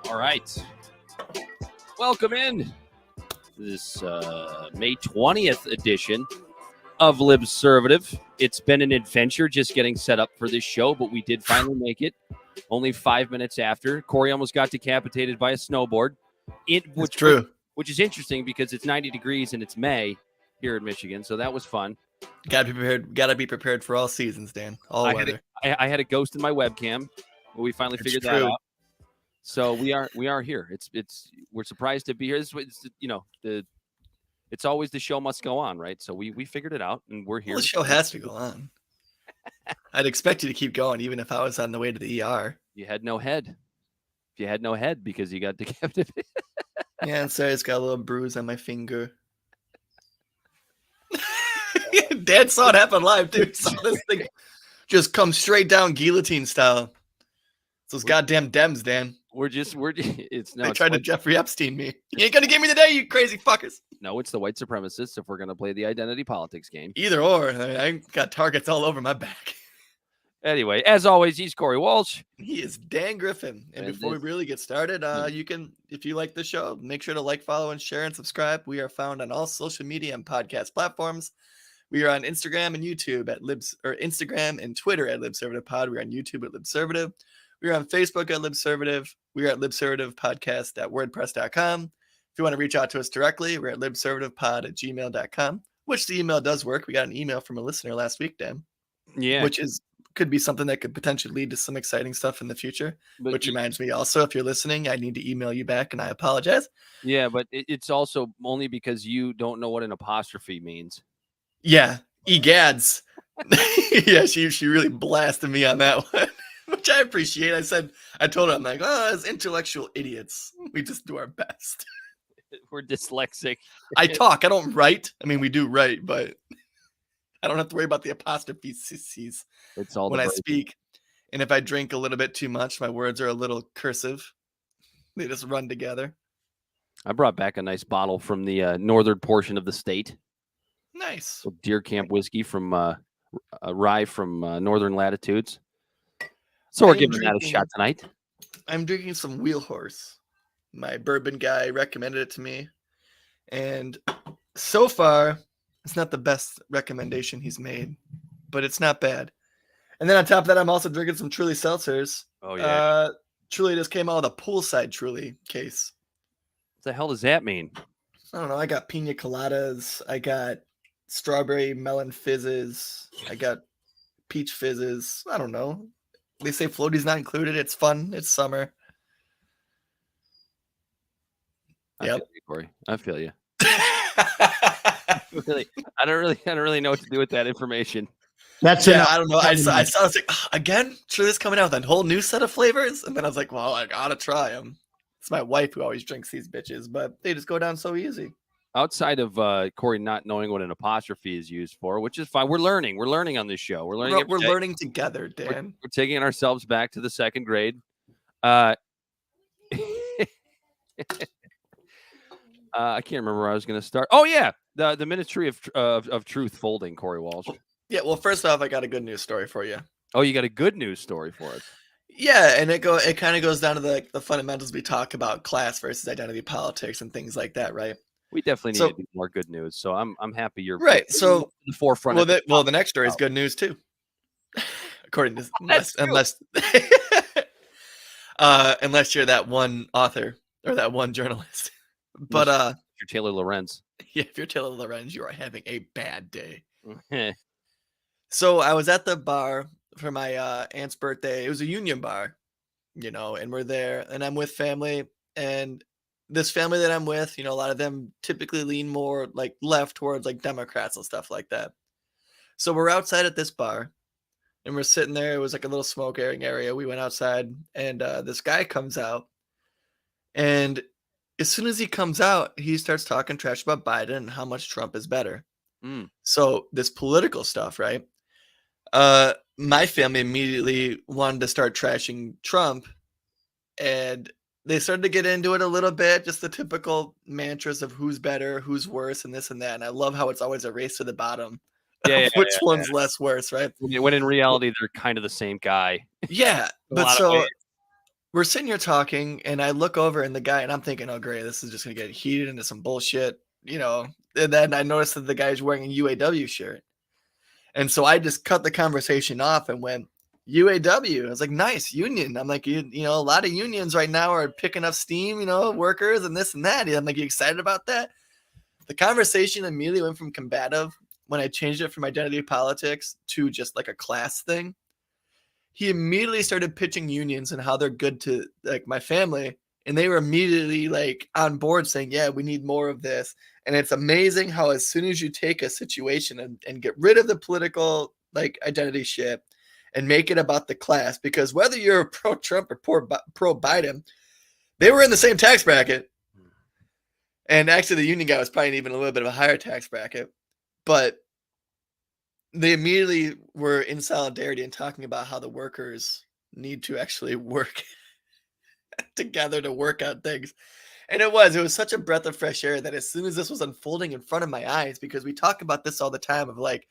All right. Welcome in this May 20th edition of Libservative. It's been an adventure just getting set up for this show, but we did finally make it. Only 5 minutes after. Corey almost got decapitated by a snowboard. Which is interesting because it's 90 degrees and it's May here in Michigan, so that was fun. Gotta be prepared. Gotta be prepared for all seasons, Dan. All weather. I had a ghost in my webcam, but we finally figured that out. So we are here. We're surprised to be here. It's always the show must go on, right? So we figured it out and we're here. Well, the show has to go on. I'd expect you to keep going, even if I was on the way to the ER. You had no head. You had no head because you got decapitated. Yeah, and sorry, it's got a little bruise on my finger. Dad saw it happen live, dude. Saw this thing just come straight down guillotine style. Those goddamn Dems, Dan. They tried to Jeffrey Epstein me. You ain't gonna get me today, you crazy fuckers. No, it's the white supremacists if we're gonna play the identity politics game. Either or. I got targets all over my back. Anyway, as always, he's Corey Walsh. He is Dan Griffin. And before we really get started, you can, if you like the show, make sure to like, follow, and share and subscribe. We are found on all social media and podcast platforms. We are on Instagram and YouTube at Instagram and Twitter at LibservativePod. We're on YouTube at Libservative. We're on Facebook at Libservative. We are at LibservativePodcast at WordPress.com. If you want to reach out to us directly, we're at LibservativePod@gmail.com, which the email does work. We got an email from a listener last week, Dan. Yeah. Which could be something that could potentially lead to some exciting stuff in the future. Which reminds me also, if you're listening, I need to email you back, and I apologize. Yeah, but it's also only because you don't know what an apostrophe means. Yeah, egads. Yeah, she really blasted me on that one, which I appreciate. I told her, I'm like, as intellectual idiots, we just do our best. We're dyslexic. I talk, I don't write. I mean, we do write, but I don't have to worry about the apostrophes it's all when I speak. And if I drink a little bit too much, my words are a little cursive. They just run together. I brought back a nice bottle from the northern portion of the state. Nice. Deer Camp whiskey from a rye from northern latitudes. So we're giving that a shot tonight. I'm drinking some Wheel Horse. My bourbon guy recommended it to me. And so far, it's not the best recommendation he's made, but it's not bad. And then on top of that, I'm also drinking some Truly seltzers. Oh, yeah. Truly just came out with a poolside Truly case. What the hell does that mean? I don't know. I got pina coladas. I got strawberry melon fizzes. I got peach fizzes. I don't know. They say floaty's not included. It's fun. It's summer. I feel you, Corey. I feel you. I don't really know what to do with that information. That's it. I don't know. I saw. I was like, again, Truly's coming out with a whole new set of flavors, and then I was like, well, I gotta try them. It's my wife who always drinks these bitches, but they just go down so easy. Outside of Corey not knowing what an apostrophe is used for, which is fine. We're learning. We're learning on this show. We're learning together, Dan. We're taking ourselves back to the second grade. I can't remember where I was going to start. Oh yeah, the Ministry of Truth folding. Corey Walsh. Yeah. Well, first off, I got a good news story for you. Oh, you got a good news story for us. Yeah, and it kind of goes down to the fundamentals we talk about, class versus identity politics and things like that, right? We definitely need to do more good news. So I'm happy you're right. So the forefront. Well, the next story is good news too, according to unless you're that one author or that one journalist. But if you're Taylor Lorenz. Yeah, if you're Taylor Lorenz, you are having a bad day. So I was at the bar for my aunt's birthday. It was a union bar, and we're there, and I'm with family, and this family that I'm with, a lot of them typically lean more like left towards like Democrats and stuff like that. So we're outside at this bar and we're sitting there. It was like a little smoking area. We went outside and this guy comes out, and as soon as he comes out, he starts talking trash about Biden and how much Trump is better. So this political stuff, right? My family immediately wanted to start trashing Trump, and they started to get into it a little bit, just the typical mantras of who's better, who's worse, and this and that. And I love how it's always a race to the bottom. Which one's less worse, right? When in reality, they're kind of the same guy. Yeah. But so we're sitting here talking, and I look over and the guy, and I'm thinking, oh great, this is just gonna get heated into some bullshit, you know. And then I noticed that the guy's wearing a UAW shirt. And so I just cut the conversation off and went, UAW. I was like, nice union. I'm like, you know, a lot of unions right now are picking up steam, you know, workers and this and that. I'm like, you excited about that? The conversation immediately went from combative when I changed it from identity politics to just like a class thing. He immediately started pitching unions and how they're good to like my family. And they were immediately like on board saying, yeah, we need more of this. And it's amazing how as soon as you take a situation and get rid of the political like identity shit and make it about the class, because whether you're pro-Trump or pro-Biden, they were in the same tax bracket. And actually the union guy was probably even a little bit of a higher tax bracket. But they immediately were in solidarity and talking about how the workers need to actually work together to work out things. And it was such a breath of fresh air that as soon as this was unfolding in front of my eyes, because we talk about this all the time of like,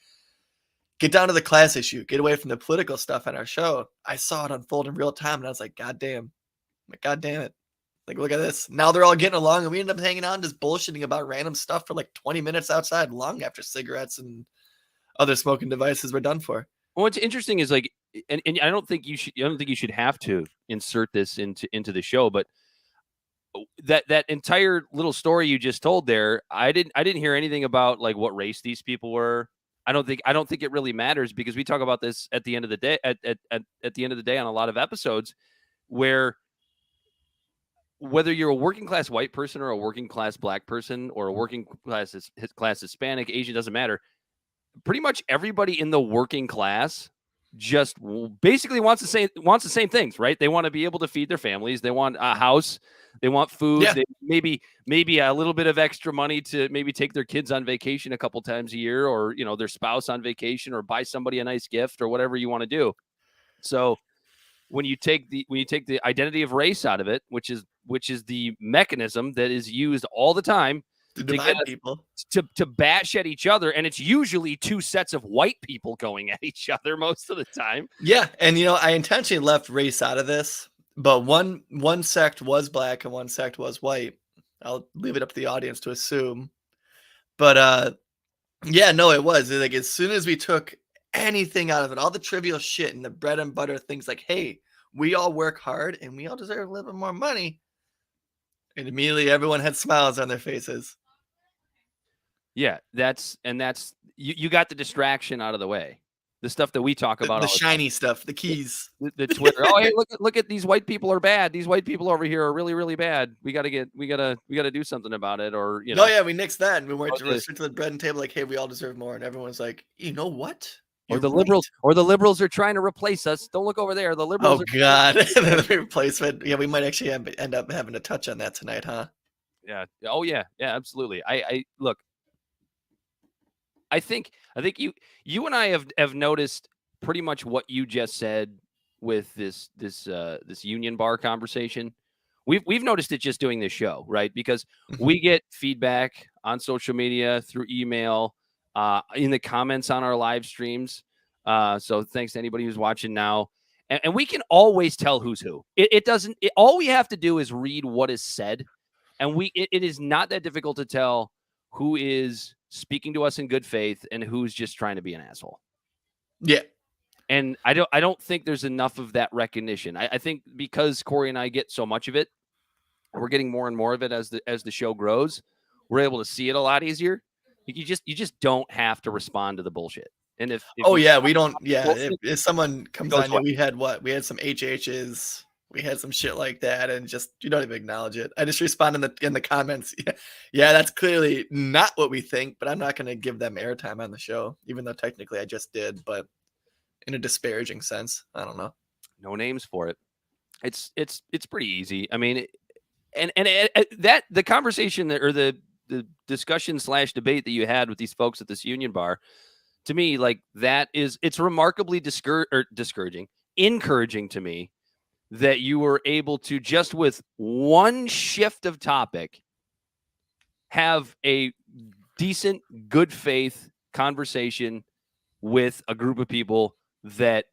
get down to the class issue, get away from the political stuff on our show. I saw it unfold in real time and I was like, God damn it. Like, look at this. Now they're all getting along and we end up hanging out and just bullshitting about random stuff for like 20 minutes outside long after cigarettes and other smoking devices were done for. What's interesting is like, and I don't think you should have to insert this into the show, but that entire little story you just told there, I didn't hear anything about like what race these people were. I don't think it really matters because we talk about this at the end of the day at the end of the day on a lot of episodes where whether you're a working class white person or a working class black person or a working class Hispanic, Asian, doesn't matter. Pretty much everybody in the working class just basically wants the same things, right? They want to be able to feed their families. They want a house. They want food. Yeah. They maybe a little bit of extra money to maybe take their kids on vacation a couple times a year, or you know their spouse on vacation, or buy somebody a nice gift, or whatever you want to do. So when you take the identity of race out of it, which is the mechanism that is used all the time to divide people, to bash at each other, and it's usually two sets of white people going at each other most of the time. Yeah, and you know, I intentionally left race out of this, but one sect was black and one sect was white. I'll leave it up to the audience to assume. But yeah, no, it was like as soon as we took anything out of it, all the trivial shit and the bread and butter things like, hey, we all work hard and we all deserve a little bit more money. And immediately everyone had smiles on their faces. Yeah, that's you got the distraction out of the way. The stuff that we talk about, the shiny stuff, the keys, the Twitter. Oh, hey, look at these white people are bad. These white people over here are really, really bad. We gotta do something about it, or you know. Oh yeah, we nixed that and we went straight to the bread and table like, hey, we all deserve more, and everyone's like, you know what? Or the liberals are trying to replace us. Don't look over there. The liberals. Oh God, the replacement. Yeah, we might actually end up having to touch on that tonight, huh? Yeah. Oh yeah. Yeah. Absolutely. I look. I think you and I have noticed pretty much what you just said with this union bar conversation. We've noticed it just doing this show, right? Because we get feedback on social media, through email, in the comments on our live streams. So thanks to anybody who's watching now. And we can always tell who's who. All we have to do is read what is said. And it is not that difficult to tell who is speaking to us in good faith and who's just trying to be an asshole. Yeah. And I don't think there's enough of that recognition. I think because Corey and I get so much of it, we're getting more and more of it as the show grows. We're able to see it a lot easier. You just don't have to respond to the bullshit. And if we don't. Yeah, if someone comes on you, we had some HHs. We had some shit like that, and just you don't even acknowledge it. I just respond in the comments. Yeah, that's clearly not what we think, but I'm not going to give them airtime on the show, even though technically I just did, but in a disparaging sense. I don't know. No names for it. It's pretty easy. I mean, and that the conversation or the discussion / debate that you had with these folks at this union bar, to me, like it's remarkably discouraging, encouraging to me that you were able to, just with one shift of topic, have a decent, good faith conversation with a group of people that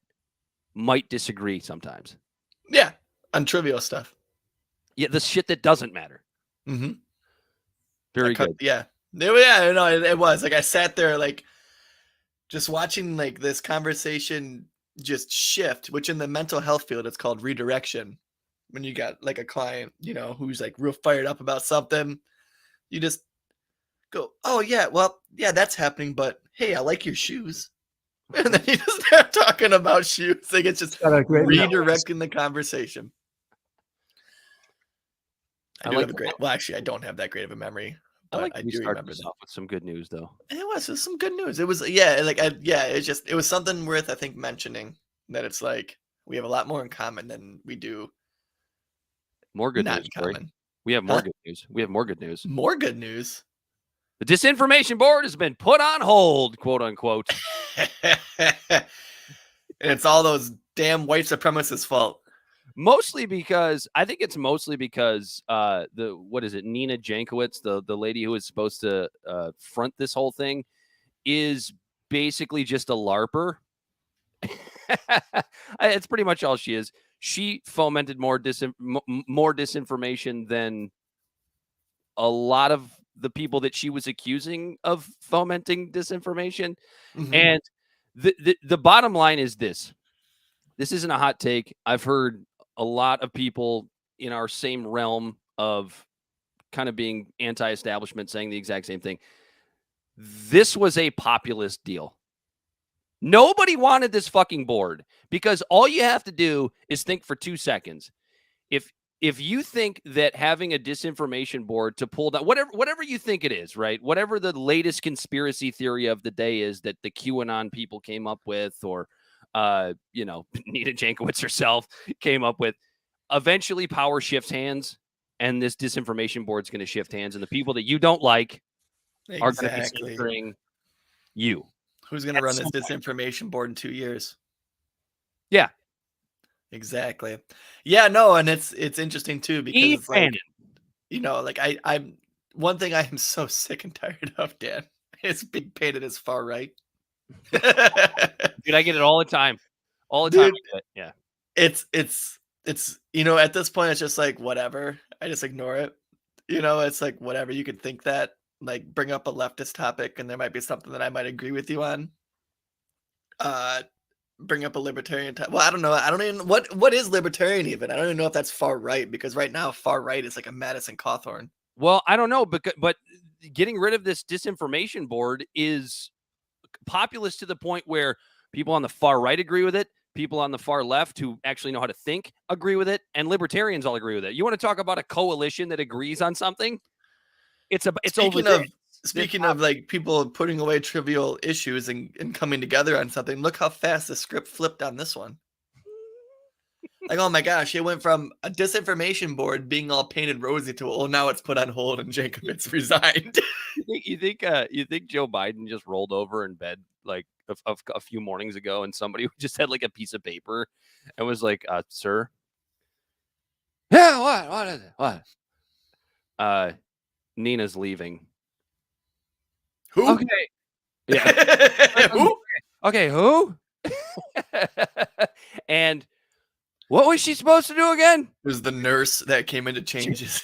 might disagree sometimes. Yeah. On trivial stuff. Yeah, the shit that doesn't matter. Mm-hmm. Very good. Yeah. Yeah, no, it was. Like, I sat there, like, just watching, like, this conversation just shift, which in the mental health field, it's called redirection. When you got, like, a client, you know, who's, like, real fired up about something, you just go, oh, yeah, well, yeah, that's happening, but hey, I like your shoes. And then you just start talking about shoes. Like, it's just redirecting the conversation. I do have a great, well, actually, I don't have that great of a memory, but I do remember that. Off with some good news, though. It was some good news. It was, yeah, like, it was something worth, I think, mentioning, that it's like, we have a lot more in common than we do more good not news, in common. We have more good news. We have more good news. More good news. The Disinformation Board has been put on hold, quote unquote. And it's all those damn white supremacists' fault. Mostly because I think it's mostly because what is it, Nina Jankowicz, the lady who is supposed to front this whole thing, is basically just a LARPer. It's pretty much all she is. She fomented more disinformation than a lot of the people that she was accusing of fomenting disinformation. Mm-hmm. And the bottom line is this. This isn't a hot take. I've heard a lot of people in our same realm of kind of being anti-establishment saying the exact same thing. This was a populist deal. Nobody wanted this fucking board because all you have to do is think for 2 seconds. If you think that having a disinformation board to pull that, whatever you think it is, right? Whatever the latest conspiracy theory of the day is that the QAnon people came up with, or Nina Jankowicz herself came up with, eventually power shifts hands, and this disinformation board's going to shift hands, and the people that you don't like are going to be censoring you. Who's going to run this disinformation board in 2 years? Yeah. Exactly. Yeah, no, and it's interesting too, because it's like, you know, like I'm one thing I am so sick and tired of, Dan, is being painted as far right. Dude, I get it all the time. All the time. Yeah. It's you know, at this point it's just like whatever. I just ignore it. You know, it's like whatever, you could think that, like, bring up a leftist topic and there might be something that I might agree with you on. Bring up a libertarian well, I don't know. I don't even what is libertarian even? I don't even know if that's far right, because right now far right is like a Madison Cawthorn. Well, I don't know, but getting rid of this disinformation board is populist to the point where people on the far right agree with it, people on the far left who actually know how to think agree with it, and libertarians all agree with it. You want to talk about a coalition that agrees on something? It's Speaking of like people putting away trivial issues and coming together on something, look how fast the script flipped on this one. Like, oh my gosh, it went from a disinformation board being all painted rosy to, oh, now it's put on hold and Jankowicz resigned. You think Joe Biden just rolled over in bed like a few mornings ago, and somebody just had like a piece of paper and was like, sir? Yeah, what is it? What? Nina's leaving. Who? Okay. Yeah. Who? Okay, who? And what was she supposed to do again? It was the nurse that came in to change his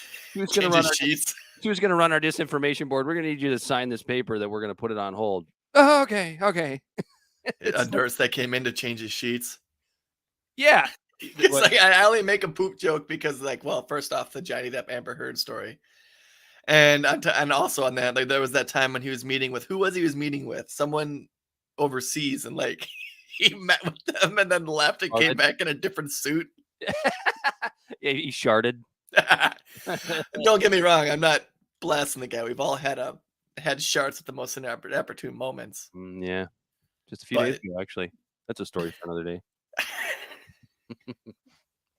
sheets. She was going to run our disinformation board. We're going to need you to sign this paper that we're going to put it on hold. Oh, okay. A nurse that came in to change his sheets. Yeah. It's like, I only make a poop joke because, like, well, first off, the Johnny Depp Amber Heard story. And also on that, like, there was that time when he was meeting with, who was he was meeting with? Someone overseas, and like he met with them and then left and came back in a different suit. Yeah, he sharded. Don't get me wrong, I'm not blasting the guy. We've all had shards at the most inopportune moments. Yeah, just a few days ago, actually. That's a story for another day.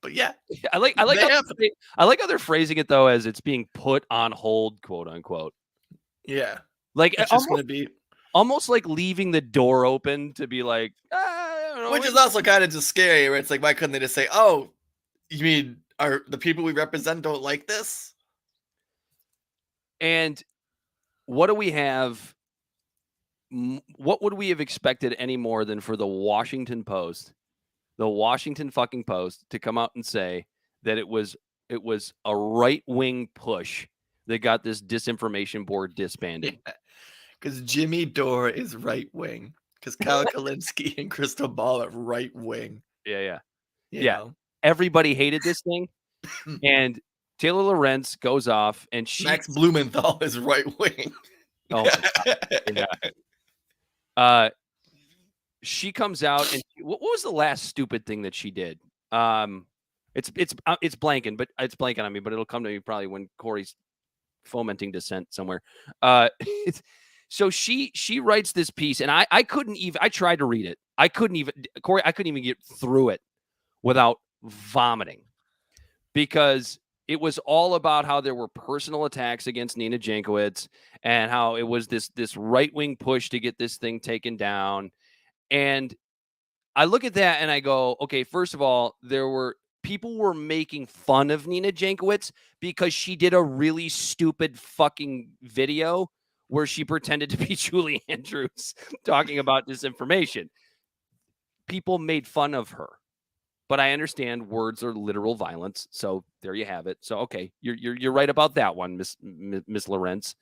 But yeah, I like how they're phrasing it though, as it's being put on hold, quote unquote. Yeah, like it's just going to be almost like leaving the door open to be like, I don't know, which is also kind of just scary. Where it's like, why couldn't they just say, "Oh, you mean the people we represent don't like this?" And what do we have? What would we have expected any more than for the Washington Post fucking Post, to come out and say that it was a right-wing push that got this Disinformation Board disbanded. Because Jimmy Dore is right-wing. Because Kyle Kalinske and Crystal Ball are right-wing. Yeah. You know? Everybody hated this thing. And Taylor Lorenz goes off and Max Blumenthal is right-wing. Oh, my God. Yeah. She comes out and what was the last stupid thing that she did? It's blanking, but it's blanking on me, but it'll come to me probably when Corey's fomenting dissent somewhere. So she writes this piece, and I couldn't even. I tried to read it. I couldn't even get through it without vomiting, because it was all about how there were personal attacks against Nina Jankowicz and how it was this right-wing push to get this thing taken down. And I look at that and I go, okay, first of all, people were making fun of Nina Jankowicz because she did a really stupid fucking video where she pretended to be Julie Andrews talking about disinformation. People made fun of her. But I understand words are literal violence, so there you have it. So okay, you're right about that one, Miss Lorenz.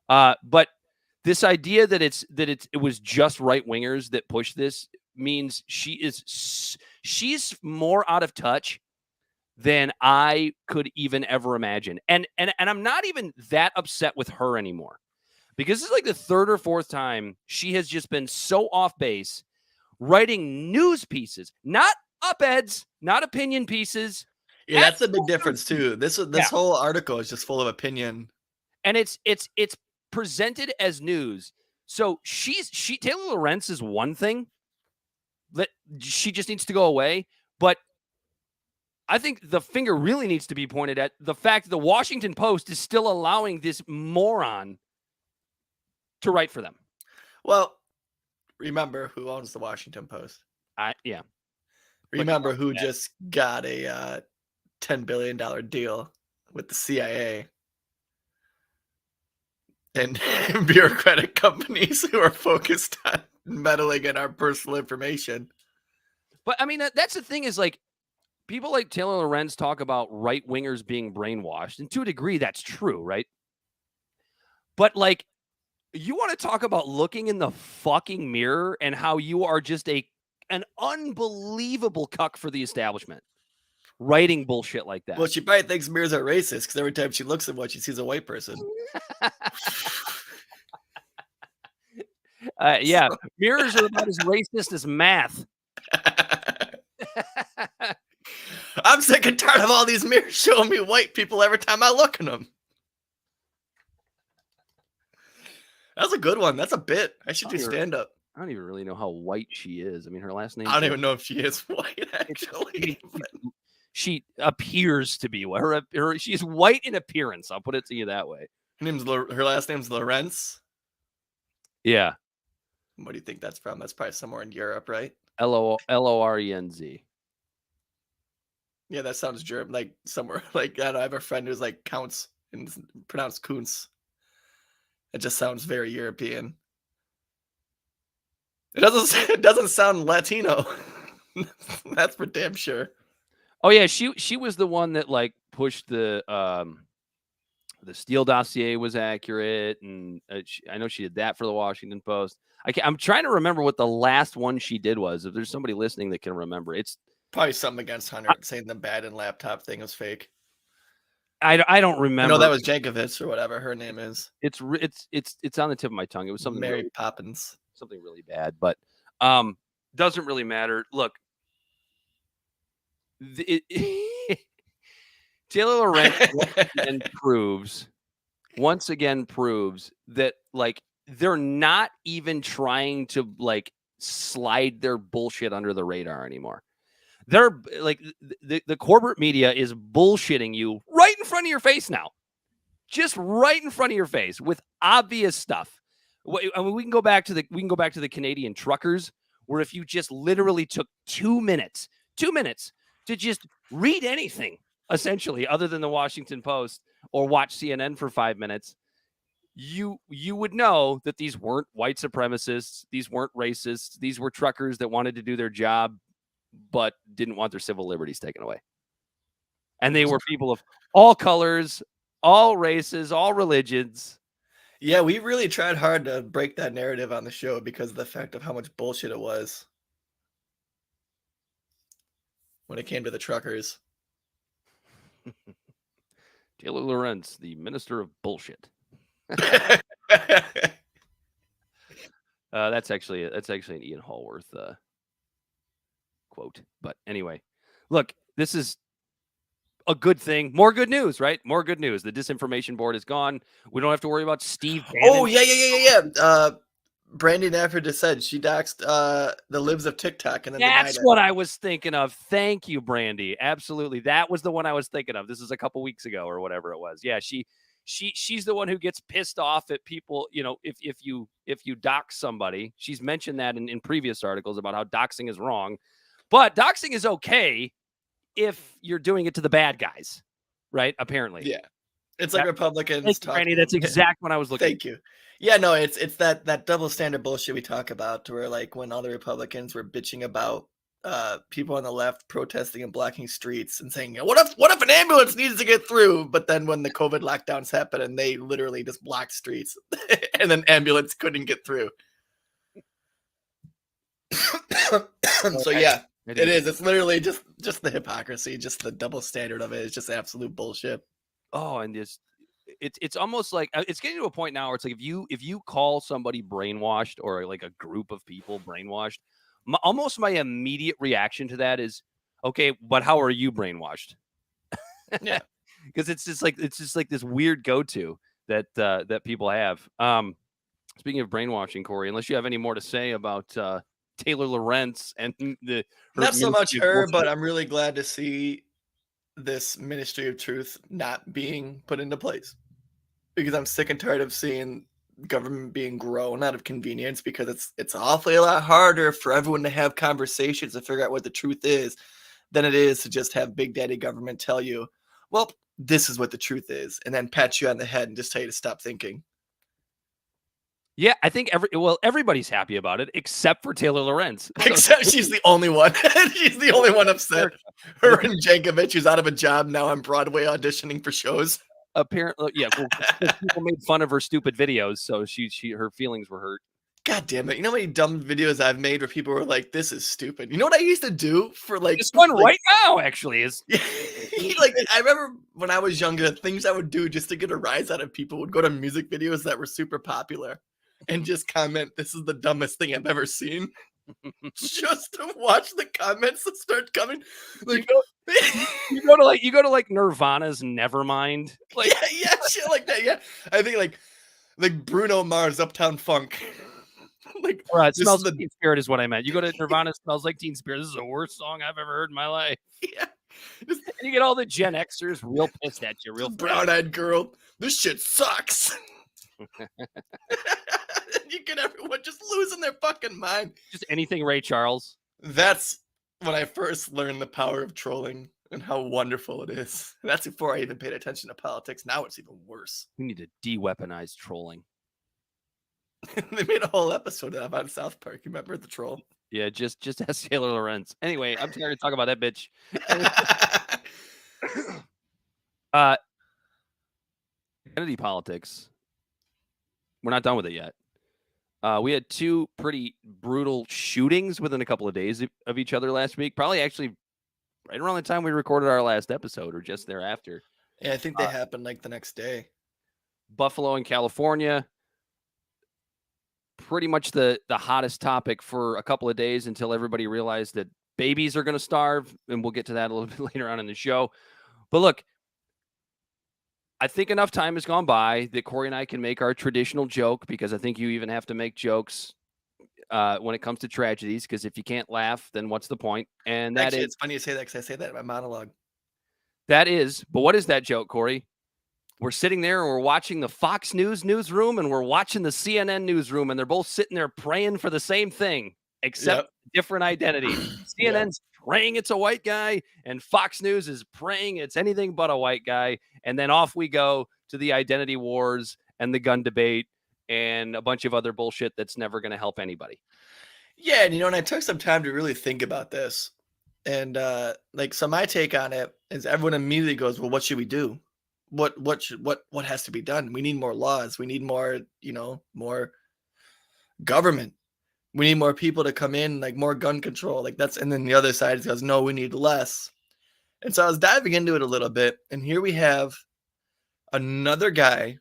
But this idea that it was just right wingers that pushed this means she's more out of touch than I could even ever imagine. And I'm not even that upset with her anymore, because this is like the third or fourth time she has just been so off base, writing news pieces, not op-eds, not opinion pieces. Yeah, that's the big difference too. This whole article is just full of opinion, and it's presented as news. So Taylor Lorenz is one thing that she just needs to go away, but I think the finger really needs to be pointed at the fact that the Washington Post is still allowing this moron to write for them. Well, remember who owns the Washington Post? Yeah. Remember who just got a $10 billion deal with the CIA and bureaucratic companies who are focused on meddling in our personal information. But I mean, that's the thing, is like, people like Taylor Lorenz talk about right wingers being brainwashed, and to a degree that's true, right? But like, you want to talk about looking in the fucking mirror and how you are just an unbelievable cuck for the establishment, writing bullshit like that. Well, she probably thinks mirrors are racist because every time she looks at one, she sees a white person. Yeah, mirrors are about as racist as math. I'm sick and tired of all these mirrors showing me white people every time I look in them. That's a good one. That's a bit. I should do stand-up. I don't even really know how white she is. I mean, her last name. I don't even know if she is white, actually. She appears to be. She's white in appearance. I'll put it to you that way. Her last name's Lorenz. Yeah. What do you think that's from? That's probably somewhere in Europe, right? Lorenz. Yeah, that sounds German. Like somewhere. Like, I don't know, I have a friend who's like Counts and pronounced Kuntz. It just sounds very European. It doesn't sound Latino. That's for damn sure. Oh yeah, she was the one that like pushed the Steele dossier was accurate, and I know she did that for the Washington Post. I'm trying to remember what the last one she did was. If there's somebody listening that can remember, it's probably something against Hunter, saying the bad and laptop thing was fake. I don't remember. No, that was Jankovich or whatever her name is. It's on the tip of my tongue. It was something Mary Poppins. Something really bad, but doesn't really matter. Look, Taylor Lorenz once again proves that like they're not even trying to like slide their bullshit under the radar anymore. They're like the corporate media is bullshitting you right in front of your face now, just right in front of your face with obvious stuff. I mean, we can go back to the Canadian truckers, where if you just literally took 2 minutes to just read anything, essentially, other than the Washington Post, or watch CNN for 5 minutes, you would know that these weren't white supremacists, these weren't racists, these were truckers that wanted to do their job but didn't want their civil liberties taken away. And they were people of all colors, all races, all religions. Yeah, we really tried hard to break that narrative on the show because of the fact of how much bullshit it was when it came to the truckers. Taylor Lorenz, the minister of bullshit. That's actually an Ian Hallworth quote. But anyway, look, this is a good thing. More good news, right? More good news. The Disinformation Board is gone. We don't have to worry about Steve Bannon. Oh, yeah. Brandy Nafford just said she doxed the libs of TikTok and then That's denied it. what I was thinking of. Thank you, Brandy. Absolutely. That was the one I was thinking of. This is a couple weeks ago or whatever it was. Yeah, she's the one who gets pissed off at people, if you dox somebody. She's mentioned that in previous articles about how doxing is wrong. But doxing is okay if you're doing it to the bad guys, right? Apparently. Yeah. It's like Republicans. Thank you, Brandy. That's exactly what I was looking Thank you. Yeah, no, it's that double standard bullshit we talk about, to where like when all the Republicans were bitching about people on the left protesting and blocking streets and saying, what if an ambulance needs to get through? But then when the COVID lockdowns happened and they literally just blocked streets and then ambulance couldn't get through. So yeah, it is. It's literally just the hypocrisy, just the double standard of it. It's just absolute bullshit. Oh, and it's almost like it's getting to a point now where it's like if you call somebody brainwashed or like a group of people brainwashed, almost my immediate reaction to that is, okay, but how are you brainwashed? Yeah, because it's just like this weird go-to that people have. Speaking of brainwashing, Corey, unless you have any more to say about Taylor Lorenz and not so much her, but I'm really glad to see this Ministry of Truth not being put into place, because I'm sick and tired of seeing government being grown out of convenience, because it's awfully a lot harder for everyone to have conversations and figure out what the truth is than it is to just have big daddy government tell you, well, this is what the truth is, and then pat you on the head and just tell you to stop thinking. Yeah, I think everybody's happy about it except for Taylor Lorenz. Except she's the only one. She's the only one upset. Her and Jankovic, who's out of a job now on Broadway auditioning for shows. Apparently, yeah. Well, people made fun of her stupid videos, so her feelings were hurt. God damn it! You know how many dumb videos I've made where people were like, "This is stupid." You know what I used to do for like this one right now actually is. Like, I remember when I was younger, things I would do just to get a rise out of people would go to music videos that were super popular and just comment, "This is the dumbest thing I've ever seen," just to watch the comments that start coming. Like, you go to like Nirvana's Nevermind, like yeah, shit like that. Yeah, I think like Bruno Mars, Uptown Funk. Like, Smells Like Teen Spirit is what I meant. You go to Nirvana, Smells Like Teen Spirit. This is the worst song I've ever heard in my life. Yeah, and you get all the Gen Xers real pissed at you, real brown-eyed girl. This shit sucks. You get everyone just losing their fucking mind. Just anything Ray Charles. That's when I first learned the power of trolling and how wonderful it is. That's before I even paid attention to politics. Now it's even worse. We need to de-weaponize trolling. They made a whole episode of that on South Park. You remember the troll? Yeah, just ask Taylor Lorenz. Anyway, I'm tired of talking about that bitch. Identity politics. We're not done with it yet. We had two pretty brutal shootings within a couple of days of each other last week. Probably actually right around the time we recorded our last episode or just thereafter. Yeah, I think they happened like the next day. Buffalo in California. Pretty much the hottest topic for a couple of days until everybody realized that babies are going to starve. And we'll get to that a little bit later on in the show. But look, I think enough time has gone by that Corey and I can make our traditional joke, because I think you even have to make jokes when it comes to tragedies, because if you can't laugh, then what's the point? And that Actually, it's funny you say that, because I say that in my monologue. That is, but what is that joke, Corey? We're sitting there and we're watching the Fox News newsroom and we're watching the CNN newsroom, and they're both sitting there praying for the same thing, except different identity. CNN's praying it's a white guy, and Fox News is praying it's anything but a white guy. And then off we go to the identity wars and the gun debate and a bunch of other bullshit that's never going to help anybody. Yeah, and I took some time to really think about this. And so my take on it is everyone immediately goes, well, what should we do? What has to be done? We need more laws. We need more, more government. We need more people to come in, like more gun control. Like that's, and then the other side goes, no, we need less. And so I was diving into it a little bit, and here we have another guy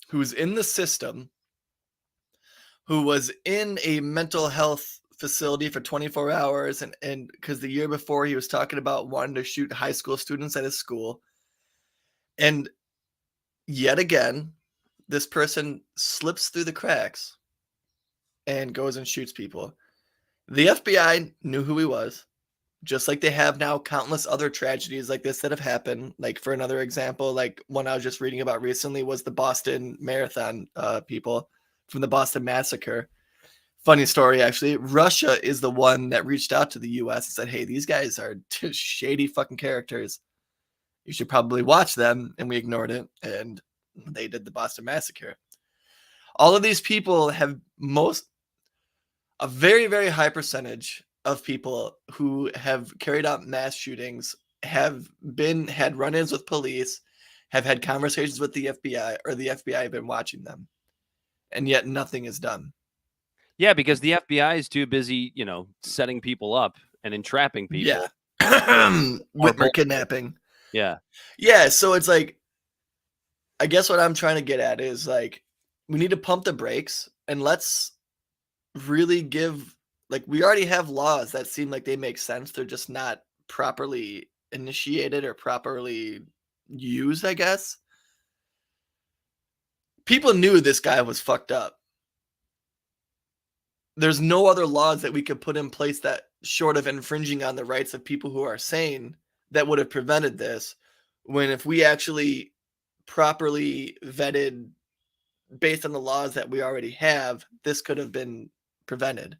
who's in the system, who was in a mental health facility for 24 hours, and because the year before he was talking about wanting to shoot high school students at his school. And yet again, this person slips through the cracks and goes and shoots people. The FBI knew who he was, just like they have now countless other tragedies like this that have happened. Like, for another example, like one I was just reading about recently was the Boston Marathon people from the Boston Massacre. Funny story, actually. Russia is the one that reached out to the US and said, hey, these guys are just shady fucking characters. You should probably watch them. And we ignored it. And they did the Boston Massacre. All of these people have a very, very high percentage of people who have carried out mass shootings have had run-ins with police, have had conversations with the FBI, or the FBI have been watching them. And yet nothing is done. Yeah, because the FBI is too busy, setting people up and entrapping people. Yeah. Whitmer kidnapping. Yeah. Yeah, so it's like, I guess what I'm trying to get at is like, we need to pump the brakes and let's really give, like, we already have laws that seem like they make sense. They're just not properly initiated or properly used, I guess. People knew this guy was fucked up. There's no other laws that we could put in place that, short of infringing on the rights of people who are sane, that would have prevented this. When if we actually properly vetted based on the laws that we already have, this could have been prevented.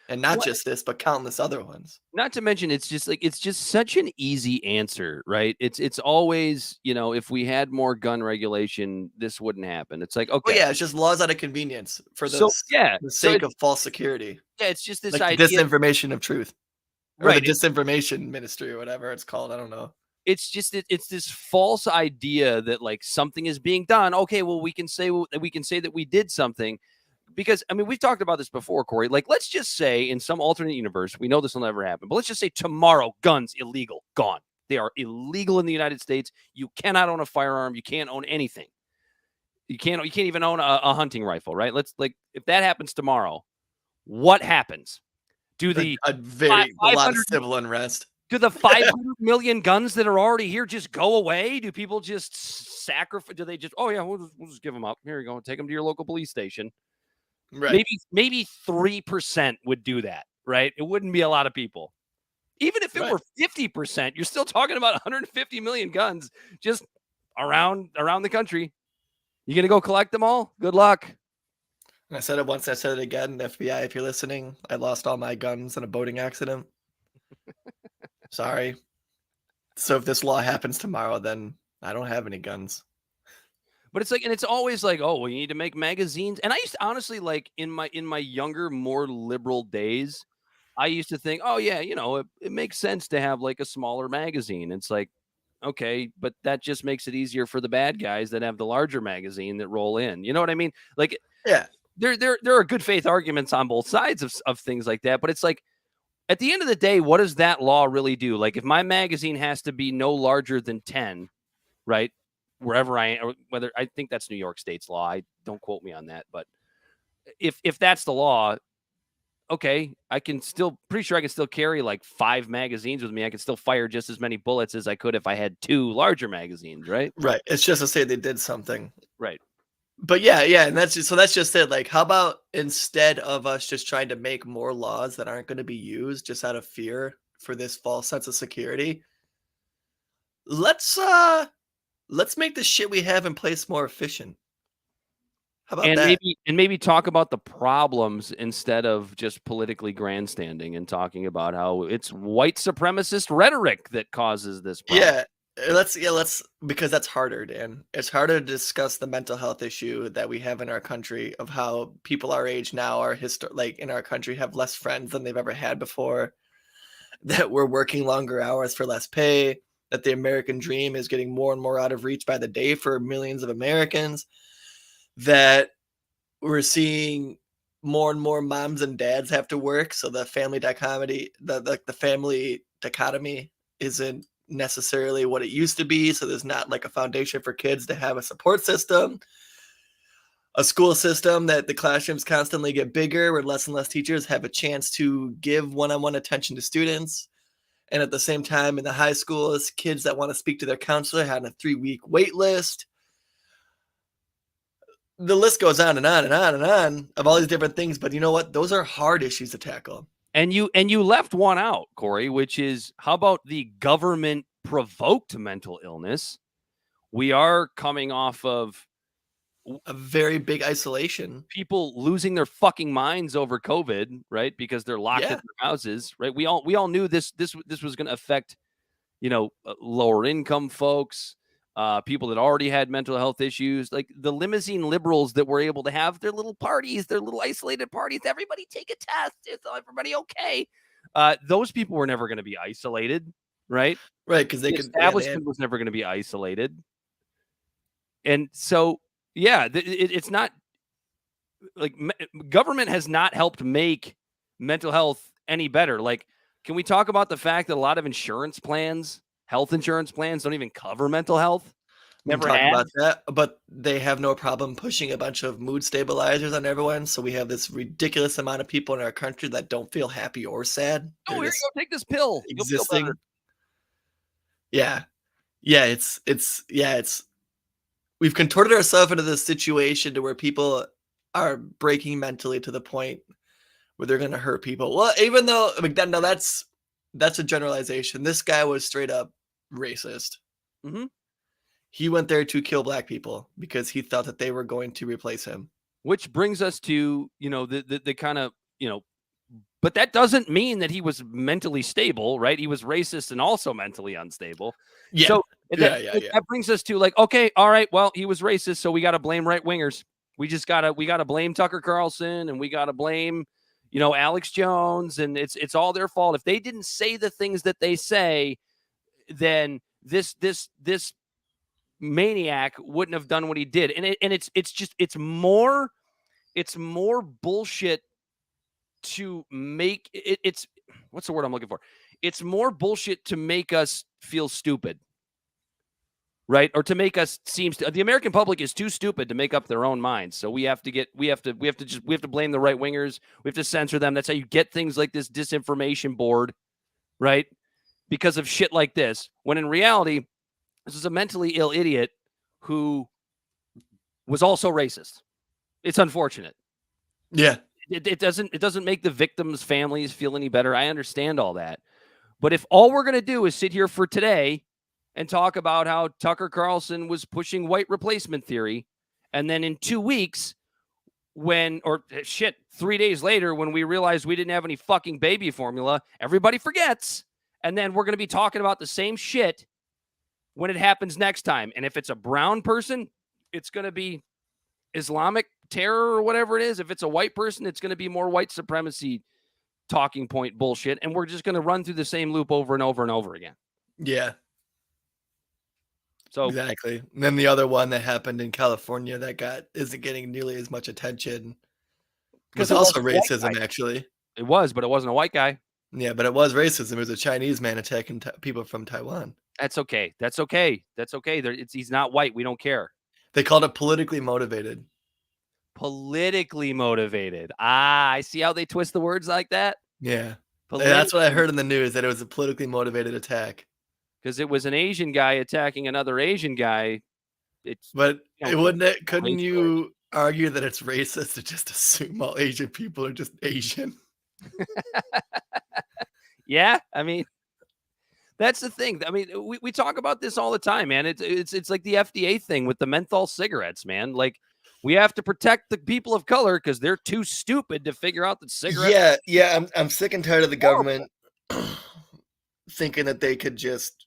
And not just this, but countless other ones. Not to mention, it's just such an easy answer, right? It's always, if we had more gun regulation, this wouldn't happen. It's like, okay. Oh, yeah, it's just laws out of convenience for the sake of false security. Yeah, it's just this like idea. Disinformation of truth. Or Right. the Disinformation Ministry or whatever it's called. I don't know. It's just it's this false idea that like something is being done. Okay, well, we can say that we did something. Because, I mean, we've talked about this before, Corey. Like, let's just say in some alternate universe, we know this will never happen, but let's just say tomorrow, guns illegal, gone. They are illegal in the United States. You cannot own a firearm. You can't own anything. You can't even own a hunting rifle, right? If that happens tomorrow, what happens? Do a lot of civil unrest. Do the 500 million guns that are already here just go away? Do people just sacrifice? Do they just, oh yeah, we'll just give them up. Here you go. Take them to your local police station. Right. Maybe 3% would do that, right? It wouldn't be a lot of people. Even if it were 50%, you're still talking about 150 million guns just around the country. You gonna go collect them all? Good luck. I said it once, I said it again. FBI, if you're listening, I lost all my guns in a boating accident. Sorry. So if this law happens tomorrow, then I don't have any guns. But it's like, and it's always like, oh, well, you need to make magazines. And I used to honestly, like in my younger, more liberal days, I used to think, oh yeah, it makes sense to have like a smaller magazine. It's like, okay, but that just makes it easier for the bad guys that have the larger magazine that roll in. You know what I mean? Like, yeah, there are good faith arguments on both sides of things like that. But it's like, at the end of the day, what does that law really do? Like, if my magazine has to be no larger than 10, right? Wherever I am, or whether I think that's New York State's law. Don't quote me on that, but if that's the law, okay, pretty sure I can still carry like 5 magazines with me. I can still fire just as many bullets as I could if I had 2 larger magazines, right? Right. It's just to say they did something. Right. But yeah, and that's just it. Like, how about instead of us just trying to make more laws that aren't going to be used just out of fear for this false sense of security, let's make the shit we have in place more efficient. How about that? Maybe talk about the problems instead of just politically grandstanding and talking about how it's white supremacist rhetoric that causes this problem. Let's because that's harder, Dan. It's harder to discuss the mental health issue that we have in our country, of how people our age now are in our country have less friends than they've ever had before, that we're working longer hours for less pay, that the American dream is getting more and more out of reach by the day for millions of Americans, that we're seeing more and more moms and dads have to work. So the family dichotomy, the family dichotomy isn't necessarily what it used to be. So there's not like a foundation for kids to have a support system, a school system that the classrooms constantly get bigger, where less and less teachers have a chance to give one-on-one attention to students. And at the same time, in the high schools, kids that want to speak to their counselor had a 3-week wait list. The list goes on and on and on and on of all these different things. But you know what? Those are hard issues to tackle. And you left one out, Corey, which is, how about the government provoked mental illness? We are coming off of a very big isolation. People losing their fucking minds over COVID, right? Because they're locked in their houses, right? We all knew this was going to affect, lower income folks, people that already had mental health issues, like the limousine liberals that were able to have their little parties, their little isolated parties. Everybody take a test. It's everybody okay. Those people were never going to be isolated, right? Right, because the establishment was never going to be isolated, and so. Yeah, it's not like government has not helped make mental health any better. Like, can we talk about the fact that a lot of insurance plans, health insurance plans, don't even cover mental health? Never talk about that, but they have no problem pushing a bunch of mood stabilizers on everyone. So we have this ridiculous amount of people in our country that don't feel happy or sad. Oh, here you go, take this pill. Existing. You'll feel better. Yeah, it's. We've contorted ourselves into this situation to where people are breaking mentally to the point where they're going to hurt people. Well, even though that's a generalization. This guy was straight up racist. Mm-hmm. He went there to kill black people because he thought that they were going to replace him. Which brings us to, the kind of, but that doesn't mean that he was mentally stable, right? He was racist and also mentally unstable. Yeah. So that brings us to like, okay, all right, well, he was racist, so we got to blame right wingers. We got to blame Tucker Carlson, and we got to blame, Alex Jones, and it's all their fault. If they didn't say the things that they say, then this maniac wouldn't have done what he did. And it's more bullshit to make it. It's what's the word I'm looking for? It's more bullshit to make us feel stupid, right? Or to make us seem the American public is too stupid to make up their own minds. So we have to blame the right wingers. We have to censor them. That's how you get things like this Disinformation Board, right? Because of shit like this. When in reality, this is a mentally ill idiot who was also racist. It's unfortunate. Yeah. It doesn't make the victims' families feel any better. I understand all that. But if all we're going to do is sit here for today and talk about how Tucker Carlson was pushing white replacement theory, and then in 2 weeks, 3 days later, when we realized we didn't have any fucking baby formula, everybody forgets. And then we're going to be talking about the same shit when it happens next time. And if it's a brown person, it's going to be Islamic terror or whatever it is. If it's a white person, it's going to be more white supremacy talking point bullshit. And we're just going to run through the same loop over and over and over again. Yeah. So exactly. And then the other one that happened in California that isn't getting nearly as much attention was also racism, actually. It was, but it wasn't a white guy. Yeah, but it was racism. It was a Chinese man attacking people from Taiwan. That's okay. He's not white. We don't care. They called it politically motivated. Politically motivated. I see how they twist the words like that. Yeah. That's what I heard in the news, that it was a politically motivated attack. Because it was an Asian guy attacking another Asian guy. Couldn't you argue that it's racist to just assume all Asian people are just Asian? Yeah, I mean, that's the thing. I mean, we talk about this all the time, man. It's like the FDA thing with the menthol cigarettes, man. Like, we have to protect the people of color because they're too stupid to figure out that cigarettes. Yeah. I'm sick and tired of the government thinking that they could just,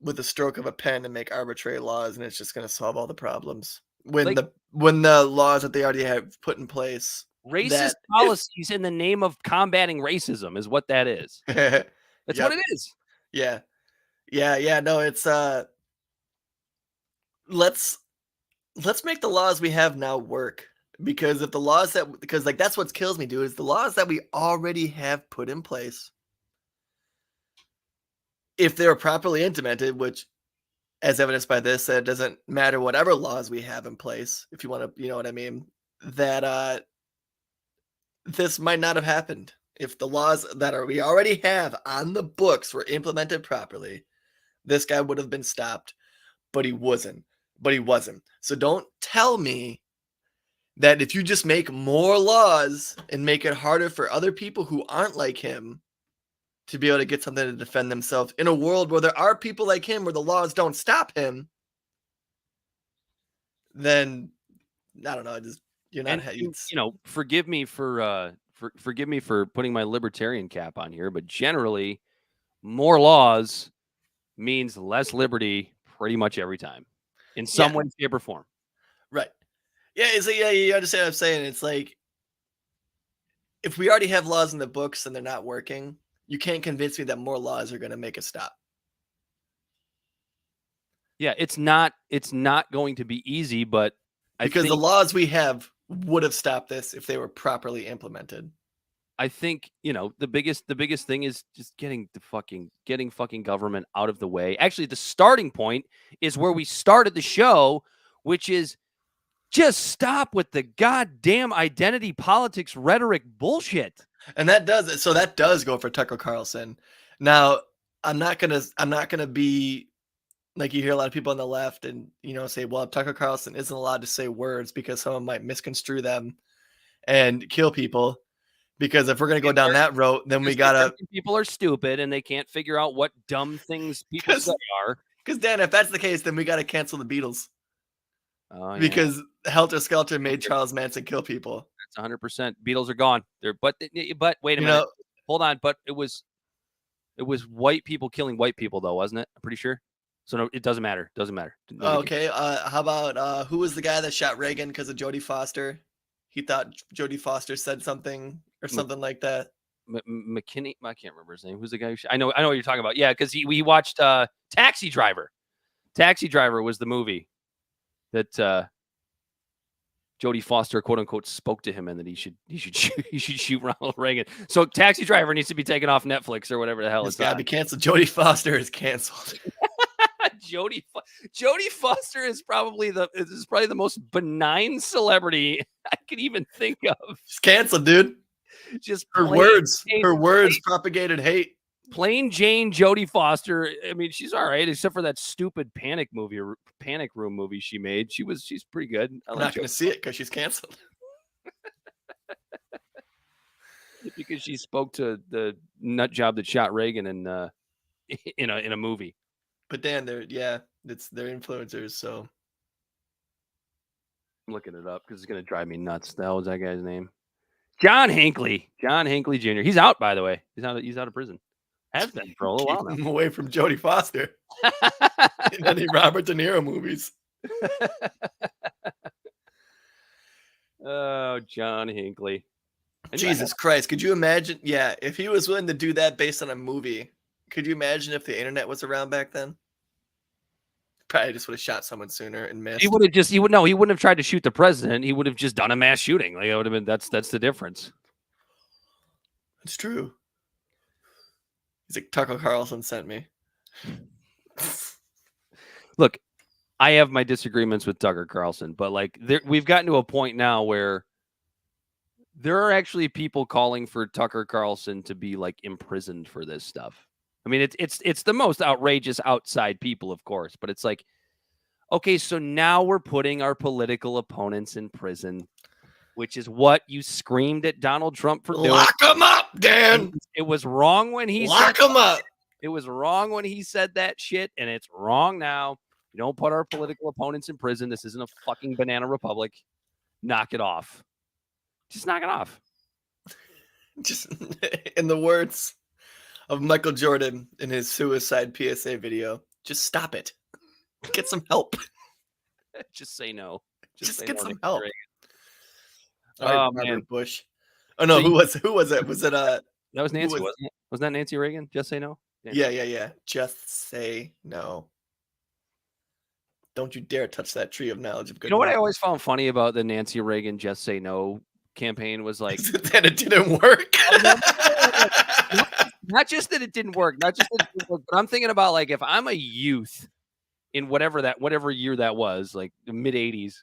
with a stroke of a pen, and make arbitrary laws, and it's just going to solve all the problems. When the laws that they already have put in place, racist policies in the name of combating racism is what that is. That's what it is. Yeah. Yeah, no, it's let's make the laws we have now work. Because if the laws because like that's what kills me, dude, is the laws that we already have put in place, if they're properly implemented, which as evidenced by this, that it doesn't matter whatever laws we have in place, if you want to, you know what I mean, that this might not have happened if the laws that we already have on the books were implemented properly. This guy would have been stopped, but he wasn't. So don't tell me that if you just make more laws and make it harder for other people who aren't like him to be able to get something to defend themselves in a world where there are people like him where the laws don't stop him, then I don't know. You're not. Forgive me for forgive me for putting my libertarian cap on here, but generally, more laws means less liberty pretty much every time, in some way, shape, or form. Right. Yeah. You understand what I'm saying? It's like if we already have laws in the books and they're not working, you can't convince me that more laws are going to make us stop. Yeah, it's not going to be easy, but because the laws we have would have stopped this if they were properly implemented. I think, the biggest thing is just getting fucking government out of the way. Actually, the starting point is where we started the show, which is just stop with the goddamn identity politics rhetoric bullshit. And that does go for Tucker Carlson. Now, I'm not gonna be like, you hear a lot of people on the left and say, well, Tucker Carlson isn't allowed to say words because someone might misconstrue them and kill people. Because if we're gonna go down that road, then we gotta. People are stupid and they can't figure out what dumb things people say are. Because Dan, if that's the case, then we gotta cancel the Beatles. Oh, yeah. Because Helter Skelter made Charles Manson kill people. That's 100%. Beatles are gone. But wait a minute. Hold on. But it was white people killing white people, though, wasn't it? I'm pretty sure. So no, it doesn't matter. Doesn't matter. Okay. How about who was the guy that shot Reagan because of Jodie Foster? He thought Jodie Foster said something or something like that. McKinney. I can't remember his name. Who's the guy? I know what you're talking about. Yeah, because we watched Taxi Driver. Taxi Driver was the movie that Jodie Foster, quote unquote, spoke to him and that he should shoot Ronald Reagan. So Taxi Driver needs to be taken off Netflix or whatever the hell it's got to be canceled. Jodie Foster is canceled. Jodie Foster is probably the most benign celebrity I could even think of. She's canceled, dude. Just her words propagated hate. Plain Jane Jodie Foster. I mean, she's all right, except for that stupid Panic Room movie she made. She's pretty good. I'm not going to see it because she's canceled. Because she spoke to the nut job that shot Reagan in a movie. But Dan, they're influencers, so I'm looking it up because it's gonna drive me nuts. The hell was that guy's name? John Hinckley Jr. He's out, by the way. He's out of prison. Has been for a little while now. Him away from Jodie Foster in any Robert De Niro movies. Oh, John Hinckley. Jesus Christ. Could you imagine? Yeah, if he was willing to do that based on a movie, could you imagine if the internet was around back then? Probably just would have shot someone sooner and missed. He wouldn't have tried to shoot the president. He would have just done a mass shooting. Like, it would have been, that's the difference. It's true. He's like, Tucker Carlson sent me. Look, I have my disagreements with Tucker Carlson, but like we've gotten to a point now where there are actually people calling for Tucker Carlson to be like imprisoned for this stuff. I mean, it's the most outrageous outside people, of course, but it's like, okay, so now we're putting our political opponents in prison, which is what you screamed at Donald Trump for doing. Lock him up, Dan. It was wrong when he lock him up. It was wrong when he said that shit, and it's wrong now. You don't put our political opponents in prison. This isn't a fucking banana republic. Knock it off. Just knock it off. Just in the words of Michael Jordan in his suicide PSA video, just stop it. Get some help. Just say no. Just get some help. Oh, man. Bush. Oh no, who was it? Was it that was Nancy, wasn't it? Wasn't that Nancy Reagan? Just say no. Yeah. Just say no. Don't you dare touch that tree of knowledge of You know what I goodness. always found funny about the Nancy Reagan "Just Say No" campaign was like, That it didn't work. oh, no, not just that it didn't work, not just that it didn't work, but I'm thinking about like if I'm a youth in whatever year that was, like the mid '80s,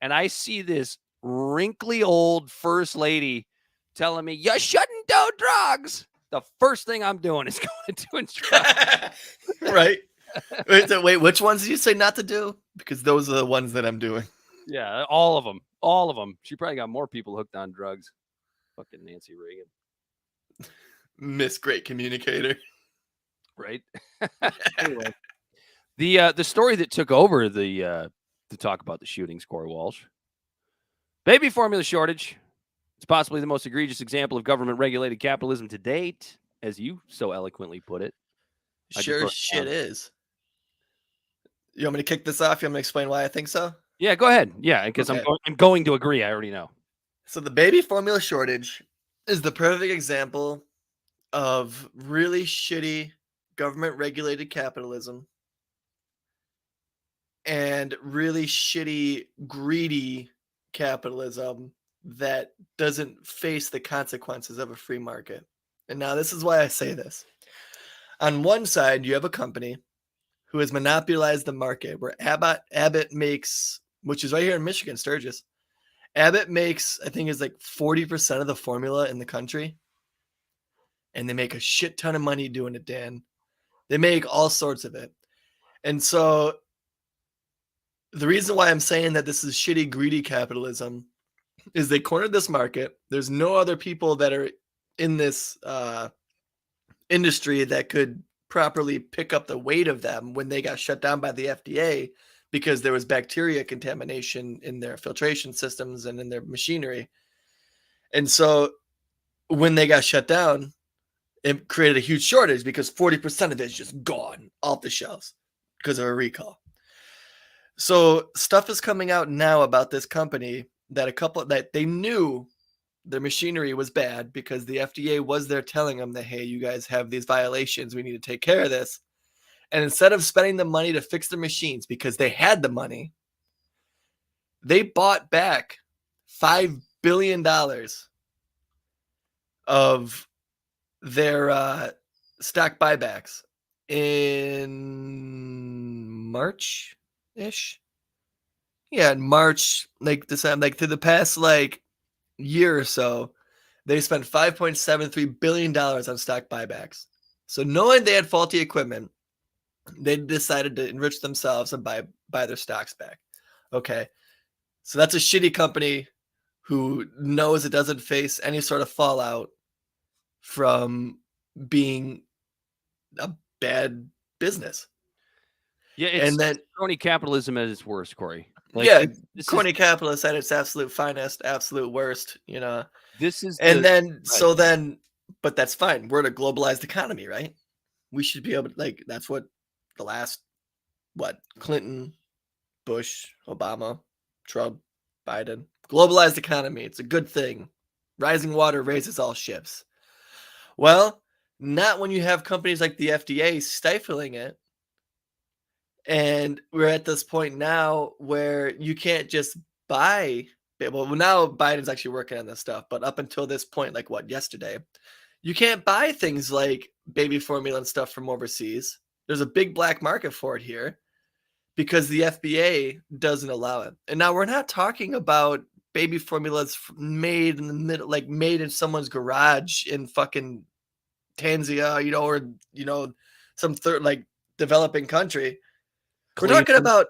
and I see this wrinkly old first lady telling me you're shutting down drugs. The first thing I'm doing is going to doing drugs. Right. Wait, which ones did you say not to do? Because those are the ones that I'm doing. Yeah, all of them. All of them. She probably got more people hooked on drugs. Fucking Nancy Reagan. Miss Great Communicator. Right? Anyway, the story that took over to talk about the shootings, Corey Walsh. Baby formula shortage. It's possibly the most egregious example of government-regulated capitalism to date, as you so eloquently put it. Sure shit is. You want me to kick this off? You want me to explain why I think so? Yeah, go ahead. Yeah, because Okay. I'm going to agree. I already know. So the baby formula shortage is the perfect example of really shitty government-regulated capitalism and really shitty, greedy capitalism that doesn't face the consequences of a free market. And now this is why I say this. On one side, you have a company who has monopolized the market where Abbott makes, which is right here in Michigan, Sturgis. Abbott makes, I think, is like 40% of the formula in the country. And they make a shit ton of money doing it, Dan. They make all sorts of it. And so the reason why I'm saying that this is shitty, greedy capitalism is they cornered this market. There's no other people that are in this industry that could properly pick up the weight of them when they got shut down by the FDA because there was bacteria contamination in their filtration systems and in their machinery. And so when they got shut down, it created a huge shortage because 40% of it is just gone off the shelves because of a recall. So stuff is coming out now about this company that they knew their machinery was bad because the FDA was there telling them that, hey, you guys have these violations. We need to take care of this. And instead of spending the money to fix the machines because they had the money, they bought back $5 billion of their stock buybacks in March-ish. Yeah, in March, like December, like through the past like year or so, they spent $5.73 billion on stock buybacks. So knowing they had faulty equipment, they decided to enrich themselves and buy their stocks back. Okay. So that's a shitty company who knows it doesn't face any sort of fallout from being a bad business. Yeah, it's And then crony capitalism at its worst, Corey. Like, yeah, this crony capitalist at its absolute finest, absolute worst, you know. is And the then right. but that's fine. We're in a globalized economy, right? We should be able to, like, that's what the last Clinton, Bush, Obama, Trump, Biden, globalized economy. It's a good thing. Rising water raises all ships. Well, not when you have companies like the FDA stifling it. And we're at this point now where you can't just buy. Well, now Biden's actually working on this stuff, but up until this point, like yesterday, you can't buy things like baby formula and stuff from overseas. There's a big black market for it here because the FBA doesn't allow it. And now we're not talking about baby formulas made in the middle, like made in someone's garage in fucking Tanzania, or some third like developing country. We're talking about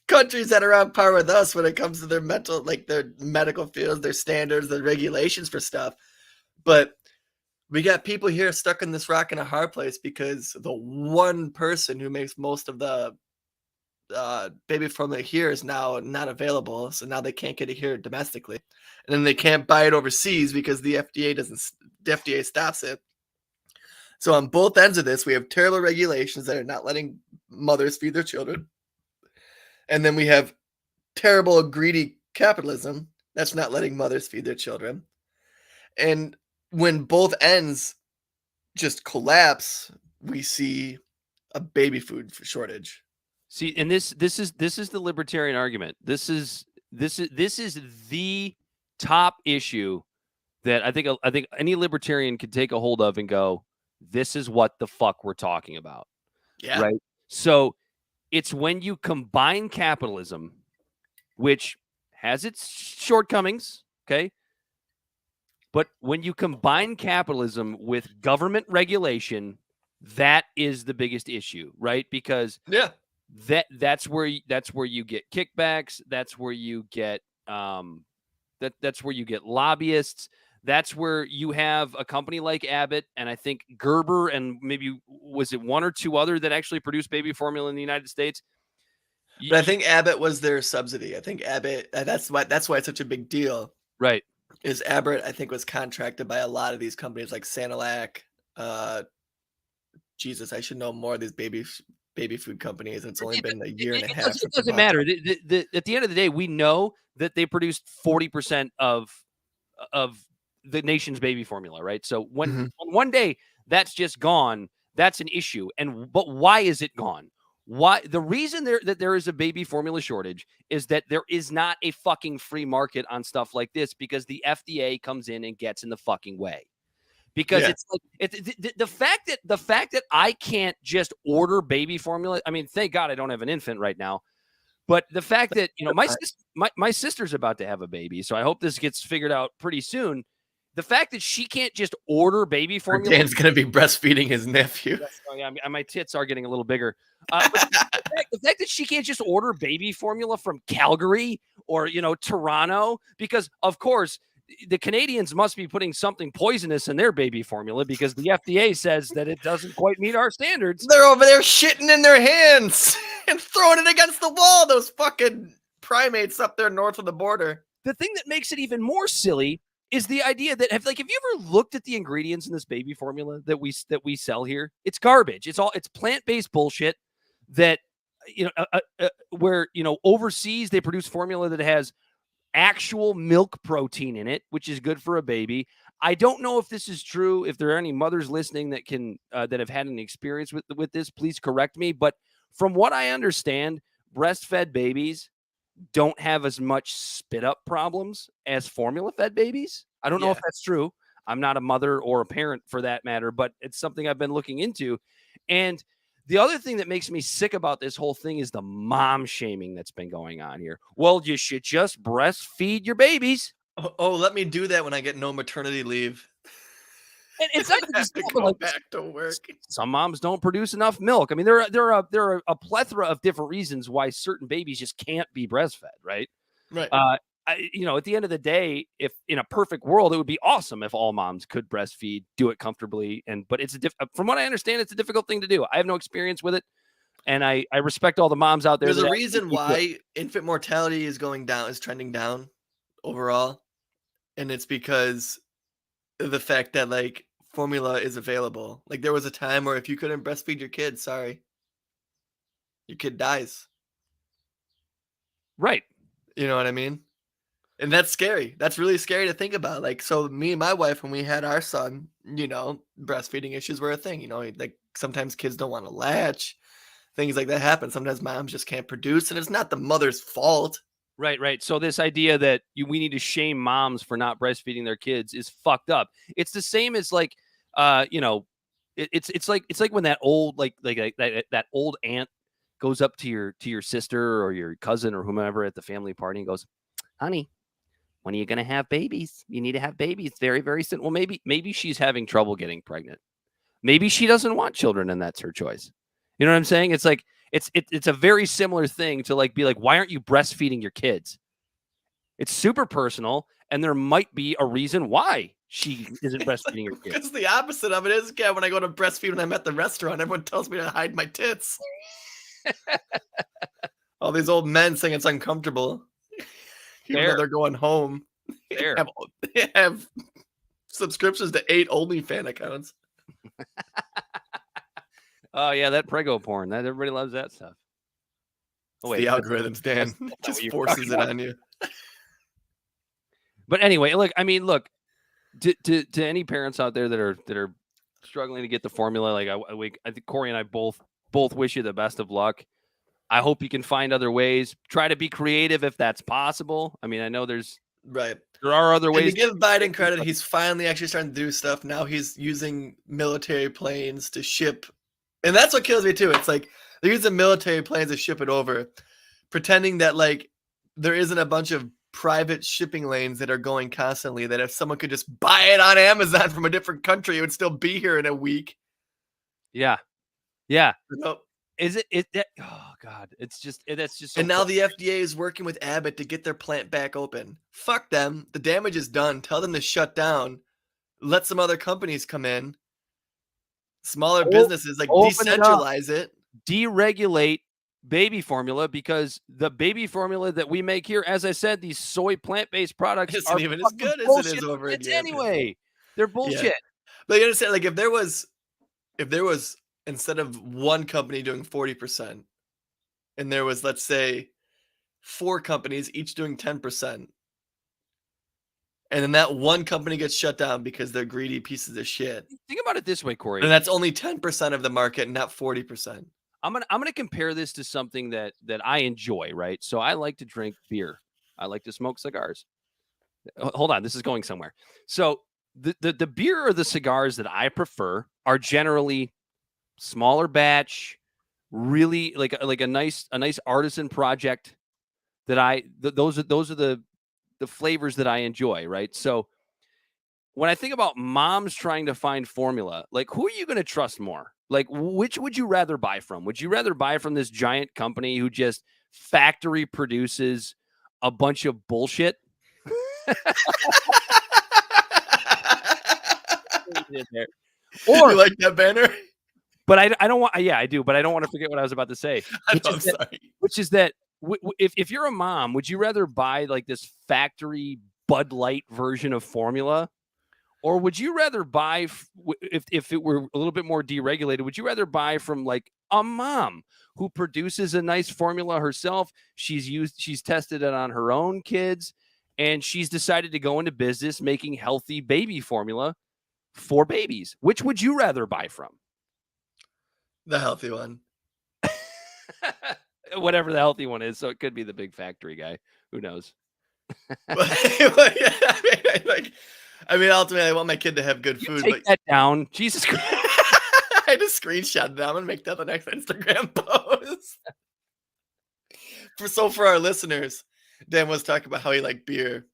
countries that are on par with us when it comes to their their medical fields, their standards, their regulations for stuff. But we got people here stuck in this rock and a hard place because the one person who makes most of the baby formula here is now not available. So now they can't get it here domestically. And then they can't buy it overseas because the FDA stops it. So on both ends of this, we have terrible regulations that are not letting mothers feed their children. And then we have terrible, greedy capitalism that's not letting mothers feed their children. And when both ends just collapse, we see a baby food shortage. See, and this is the libertarian argument. This is the top issue that I think any libertarian could take a hold of and go, this is what the fuck we're talking about. Yeah. Right. So it's when you combine capitalism, which has its shortcomings, okay? But when you combine capitalism with government regulation, that is the biggest issue, right? Because that's where you get kickbacks, that's where you get that's where you get lobbyists. That's where you have a company like Abbott, and I think Gerber, and maybe was it one or two other that actually produce baby formula in the United States. But I think Abbott was their subsidy. I think Abbott, that's why it's such a big deal. Right. Is Abbott, I think, was contracted by a lot of these companies like Sanilac. Jesus, I should know more of these baby food companies. It's only been a year and a half. It doesn't matter. At the end of the day, we know that they produced 40% of the nation's baby formula, right? So when one day that's just gone, that's an issue. But why is it gone? Why? The reason there is a baby formula shortage is that there is not a fucking free market on stuff like this, because the FDA comes in and gets in the fucking way. Because it's like the fact that I can't just order baby formula. I mean, thank God I don't have an infant right now. But the fact that, my sister's about to have a baby, so I hope this gets figured out pretty soon. The fact that she can't just order baby formula. Dan's going to be breastfeeding his nephew. My tits are getting a little bigger. But the fact that she can't just order baby formula from Calgary or, Toronto, because, of course, the Canadians must be putting something poisonous in their baby formula because the FDA says that it doesn't quite meet our standards. They're over there shitting in their hands and throwing it against the wall. Those fucking primates up there north of the border. The thing that makes it even more silly is the idea that have you ever looked at the ingredients in this baby formula that we sell here? It's garbage. It's plant-based bullshit that, where, overseas they produce formula that has actual milk protein in it, which is good for a baby. I don't know if this is true. If there are any mothers listening that can that have had an experience with this, please correct me. But from what I understand, breastfed babies don't have as much spit up problems as formula fed babies. I don't know if that's true. I'm not a mother or a parent for that matter, but it's something I've been looking into. And the other thing that makes me sick about this whole thing is the mom shaming that's been going on here. Well, you should just breastfeed your babies. Oh, let me do that when I get no maternity leave. And it's not just to go back to work. Some moms don't produce enough milk. I mean, there are a plethora of different reasons why certain babies just can't be breastfed, right? Right. At the end of the day, if in a perfect world, it would be awesome if all moms could breastfeed, do it comfortably. But it's from what I understand, it's a difficult thing to do. I have no experience with it, and I respect all the moms out there. There's a reason why infant mortality is trending down overall, and it's because of the fact that formula is available. There was a time where if you couldn't breastfeed your kid, sorry, your kid dies. Right. You know what I mean? And that's scary. That's really scary to think about. So me and my wife, when we had our son, breastfeeding issues were a thing. Sometimes kids don't want to latch. Things like that happen. Sometimes moms just can't produce, and it's not the mother's fault. Right. So this idea that we need to shame moms for not breastfeeding their kids is fucked up. It's the same as it's like when that old that old aunt goes up to your sister or your cousin or whomever at the family party and goes, "Honey, when are you going to have babies? You need to have babies very, very soon." Well, maybe she's having trouble getting pregnant. Maybe she doesn't want children, and that's her choice. You know what I'm saying? It's like it's a very similar thing to be like, why aren't you breastfeeding your kids? It's super personal, and there might be a reason why she isn't breastfeeding her kids. Because the opposite of it is, when I go to breastfeed when I'm at the restaurant, everyone tells me to hide my tits. All these old men saying it's uncomfortable. Even though they're going home. They have subscriptions to 8 OnlyFans accounts. Oh yeah, that prego porn. That everybody loves that stuff. Oh, wait, the algorithms, Dan. Just forces it on you. But anyway, look, to any parents out there that are struggling to get the formula. Like I think Corey and I both wish you the best of luck. I hope you can find other ways. Try to be creative if that's possible. I mean, I know there are other And to ways. give Biden credit, he's finally actually starting to do stuff. Now he's using military planes to ship. And that's what kills me too. It's like they're using military planes to ship it over, pretending that like there isn't a bunch of private shipping lanes that are going constantly, that if someone could just buy it on Amazon from a different country, it would still be here in a week. Yeah. Yeah. Nope. Oh God, that's just so And now the FDA is working with Abbott to get their plant back open. Fuck them. The damage is done. Tell them to shut down. Let some other companies come in. Smaller businesses, like decentralize it. Deregulate baby formula, because the baby formula that we make here, as I said, these soy plant-based products isn't even as good as it is over in Europe. Anyway, they're bullshit. Yeah. But you understand, like if there was instead of one company doing 40%, and there was, let's say, 4 companies each doing 10%, and then that one company gets shut down because they're greedy pieces of shit. Think about it this way, Corey. And that's only 10% of the market, not 40%. I'm gonna compare this to something that I enjoy, right? So I like to drink beer. I like to smoke cigars. Hold on, this is going somewhere. So the beer or the cigars that I prefer are generally smaller batch, really like a nice artisan project. Those are the flavors that I enjoy, right? So when I think about moms trying to find formula, like who are you going to trust more? Like which would you rather buy from? Would you rather buy from this giant company who just factory produces a bunch of bullshit? Or you like that banner? But I don't want. Yeah, I do. But I don't want to forget what I was about to say. Which is that if you're a mom, would you rather buy like this factory Bud Light version of formula, or would you rather buy if it were a little bit more deregulated? Would you rather buy from like a mom who produces a nice formula herself? She's tested it on her own kids, and she's decided to go into business making healthy baby formula for babies. Which would you rather buy from? The healthy one. Whatever the healthy one is. So it could be the big factory guy. Who knows? I mean, ultimately, I want my kid to have good food. Take that down. Jesus Christ. I just screenshot it. I'm going to make that the next Instagram post. For our listeners, Dan was talking about how he liked beer.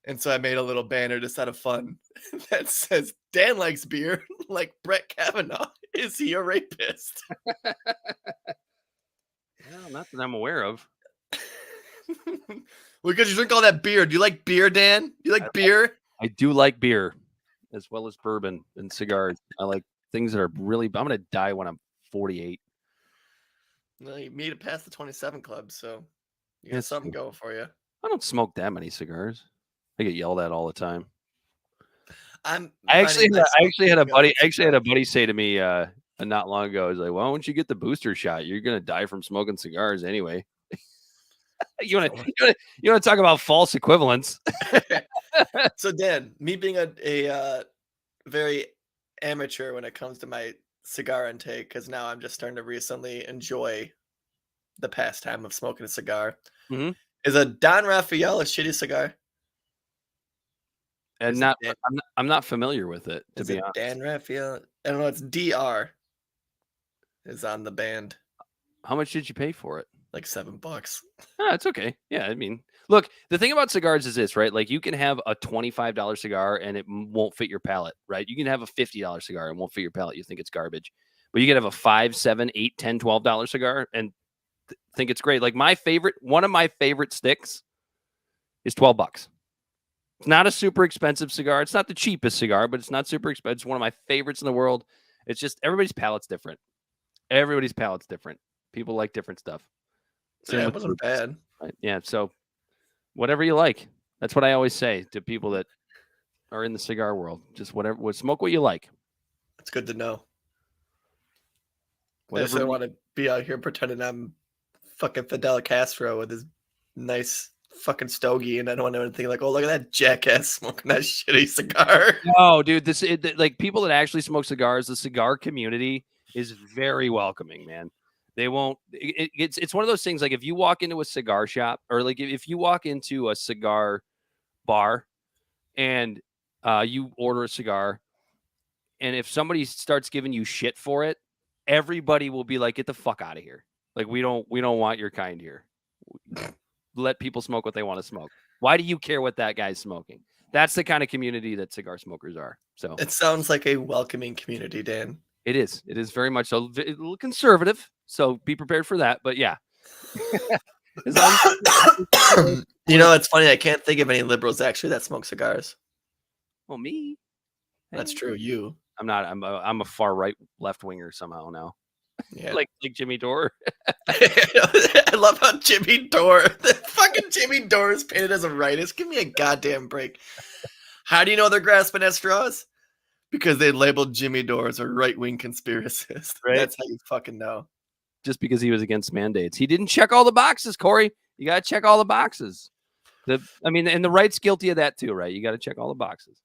And so I made a little banner just out of fun that says, Dan likes beer like Brett Kavanaugh. Is he a rapist? Well, not that I'm aware of. Well, because you drink all that beer. Do you like beer, Dan? Do you like beer? I do like beer, as well as bourbon and cigars. I like things that are really. I'm going to die when I'm 48. Well, you made it past the 27 club, so you got something going for you. I don't smoke that many cigars. I get yelled at all the time. I actually had a buddy say to me not long ago. He's like, "Why don't you get the booster shot? You're gonna die from smoking cigars anyway." You want to talk about false equivalence? So Dan, me being a very amateur when it comes to my cigar intake, because now I'm just starting to recently enjoy the pastime of smoking a cigar. Mm-hmm. Is a Don Rafael a shitty cigar? And I'm not familiar with it, to be honest. Dan Rafael? I don't know. It's DR. Is on the band. How much did you pay for it? Like $7. Oh, it's okay. Yeah, I mean, look, the thing about cigars is this, right? Like you can have a $25 cigar and it won't fit your palate, right? You can have a $50 cigar and won't fit your palate. You think it's garbage, but you can have a $5, $7, $8, $10, $12 cigar and think it's great. Like one of my favorite sticks is $12. It's not a super expensive cigar. It's not the cheapest cigar, but it's not super expensive. It's one of my favorites in the world. It's just everybody's palate's different. Everybody's palate's different. People like different stuff. Yeah, it wasn't bad. Right? Yeah, so whatever you like. That's what I always say to people that are in the cigar world. Just smoke what you like. It's good to know. I just don't want to be out here pretending I'm fucking Fidel Castro with his nice fucking stogie, and I don't want anyone to think like, oh, look at that jackass smoking that shitty cigar. No, dude, like people that actually smoke cigars, the cigar community is very welcoming, man. They won't. It's one of those things. Like if you walk into a cigar shop, or like if you walk into a cigar bar, and you order a cigar, and if somebody starts giving you shit for it, everybody will be like, "Get the fuck out of here!" Like we don't want your kind here. Let people smoke what they want to smoke. Why do you care what that guy's smoking? That's the kind of community that cigar smokers are. So It sounds like a welcoming community, Dan. it is. It is very much a little conservative. So be prepared for that. But yeah. You know, it's funny. I can't think of any liberals actually that smoke cigars. Well, me. That's true. You. I'm not. I'm a far right left winger somehow now. Yeah. like Jimmy Dore. I love how Jimmy Dore, the fucking Jimmy Dore is painted as a rightist. Give me a goddamn break. How do you know they're grasping at straws? Because they labeled Jimmy Dore as a right-wing conspiracist. Right. That's how you fucking know. Just because he was against mandates. He didn't check all the boxes, Corey. You got to check all the boxes. And the right's guilty of that too, right? You got to check all the boxes.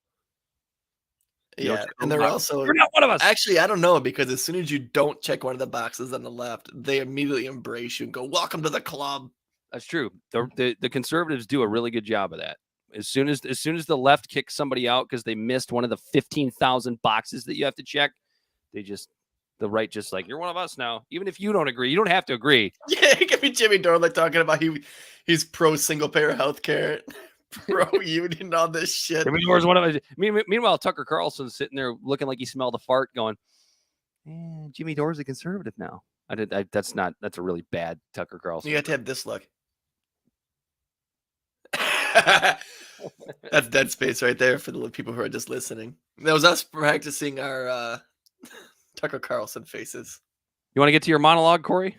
Yeah, and they're also... You're not one of us. Actually, I don't know, because as soon as you don't check one of the boxes on the left, they immediately embrace you and go, welcome to the club. That's true. The conservatives do a really good job of that. As soon as the left kicks somebody out because they missed one of the 15,000 boxes that you have to check, the right just like, you're one of us now. Even if you don't agree, you don't have to agree. Yeah, it could be Jimmy Dore like talking about he's pro single payer healthcare, pro union, all this shit. Jimmy Dore's one of us. Meanwhile, Tucker Carlson's sitting there looking like he smelled a fart, going, Jimmy Dore's a conservative now. That's a really bad Tucker Carlson. You have to have this look. That's dead space right there for the people who are just listening. That was us practicing our Tucker Carlson faces. You want to get to your monologue, Corey?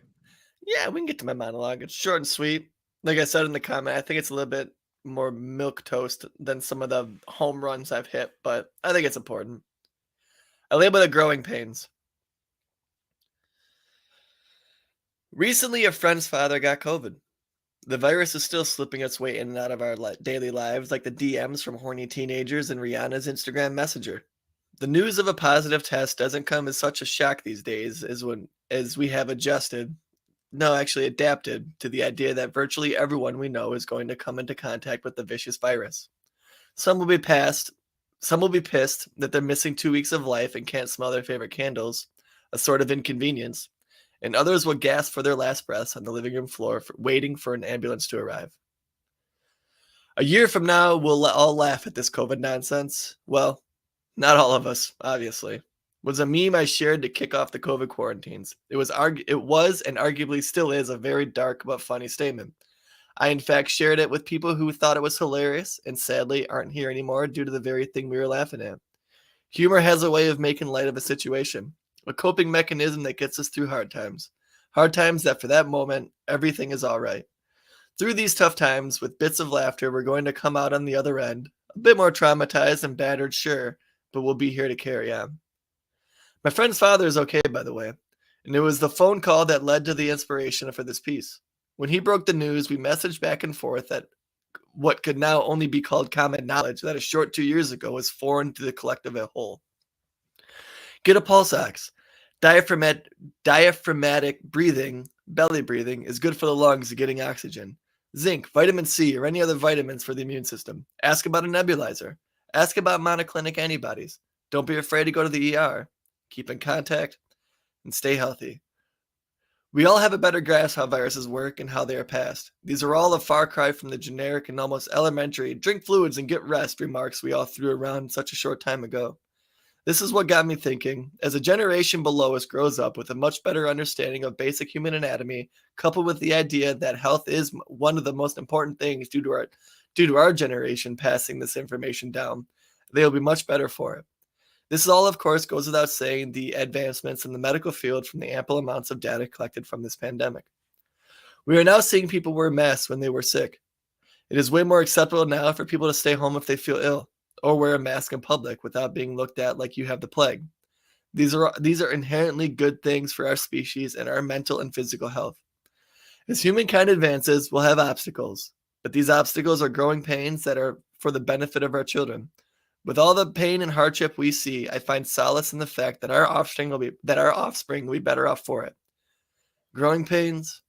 Yeah, we can get to my monologue. It's short and sweet. Like I said in the comment, I think it's a little bit more milquetoast than some of the home runs I've hit, but I think it's important. I label it growing pains. Recently, a friend's father got COVID. The virus is still slipping its way in and out of our daily lives, like the DMs from horny teenagers and Rihanna's Instagram Messenger. The news of a positive test doesn't come as such a shock these days as we have adapted to the idea that virtually everyone we know is going to come into contact with the vicious virus. Some will be pissed that they're missing 2 weeks of life and can't smell their favorite candles, a sort of inconvenience. And others will gasp for their last breaths on the living room floor, waiting for an ambulance to arrive. A year from now, we'll all laugh at this COVID nonsense. Well, not all of us, obviously. It was a meme I shared to kick off the COVID quarantines. It was and arguably still is a very dark but funny statement. I, in fact, shared it with people who thought it was hilarious and sadly aren't here anymore due to the very thing we were laughing at. Humor has a way of making light of a situation. A coping mechanism that gets us through hard times. Hard times that for that moment, everything is all right. Through these tough times, with bits of laughter, we're going to come out on the other end. A bit more traumatized and battered, sure, but we'll be here to carry on. My friend's father is okay, by the way, and it was the phone call that led to the inspiration for this piece. When he broke the news, we messaged back and forth that what could now only be called common knowledge that a short 2 years ago was foreign to the collective as a whole. Get a pulse ox. Diaphragmatic breathing, belly breathing, is good for the lungs and getting oxygen. Zinc, vitamin C, or any other vitamins for the immune system. Ask about a nebulizer. Ask about monoclinic antibodies. Don't be afraid to go to the ER. Keep in contact and stay healthy. We all have a better grasp how viruses work and how they are passed. These are all a far cry from the generic and almost elementary drink fluids and get rest remarks we all threw around such a short time ago. This is what got me thinking. As a generation below us grows up with a much better understanding of basic human anatomy, coupled with the idea that health is one of the most important things due to our generation passing this information down, they will be much better for it. This all, of course, goes without saying the advancements in the medical field from the ample amounts of data collected from this pandemic. We are now seeing people wear masks when they were sick. It is way more acceptable now for people to stay home if they feel ill, or wear a mask in public without being looked at like you have the plague. These are inherently good things for our species and our mental and physical health. As humankind advances, we'll have obstacles. But these obstacles are growing pains that are for the benefit of our children. With all the pain and hardship we see, I find solace in the fact that our offspring will be better off for it. Growing pains,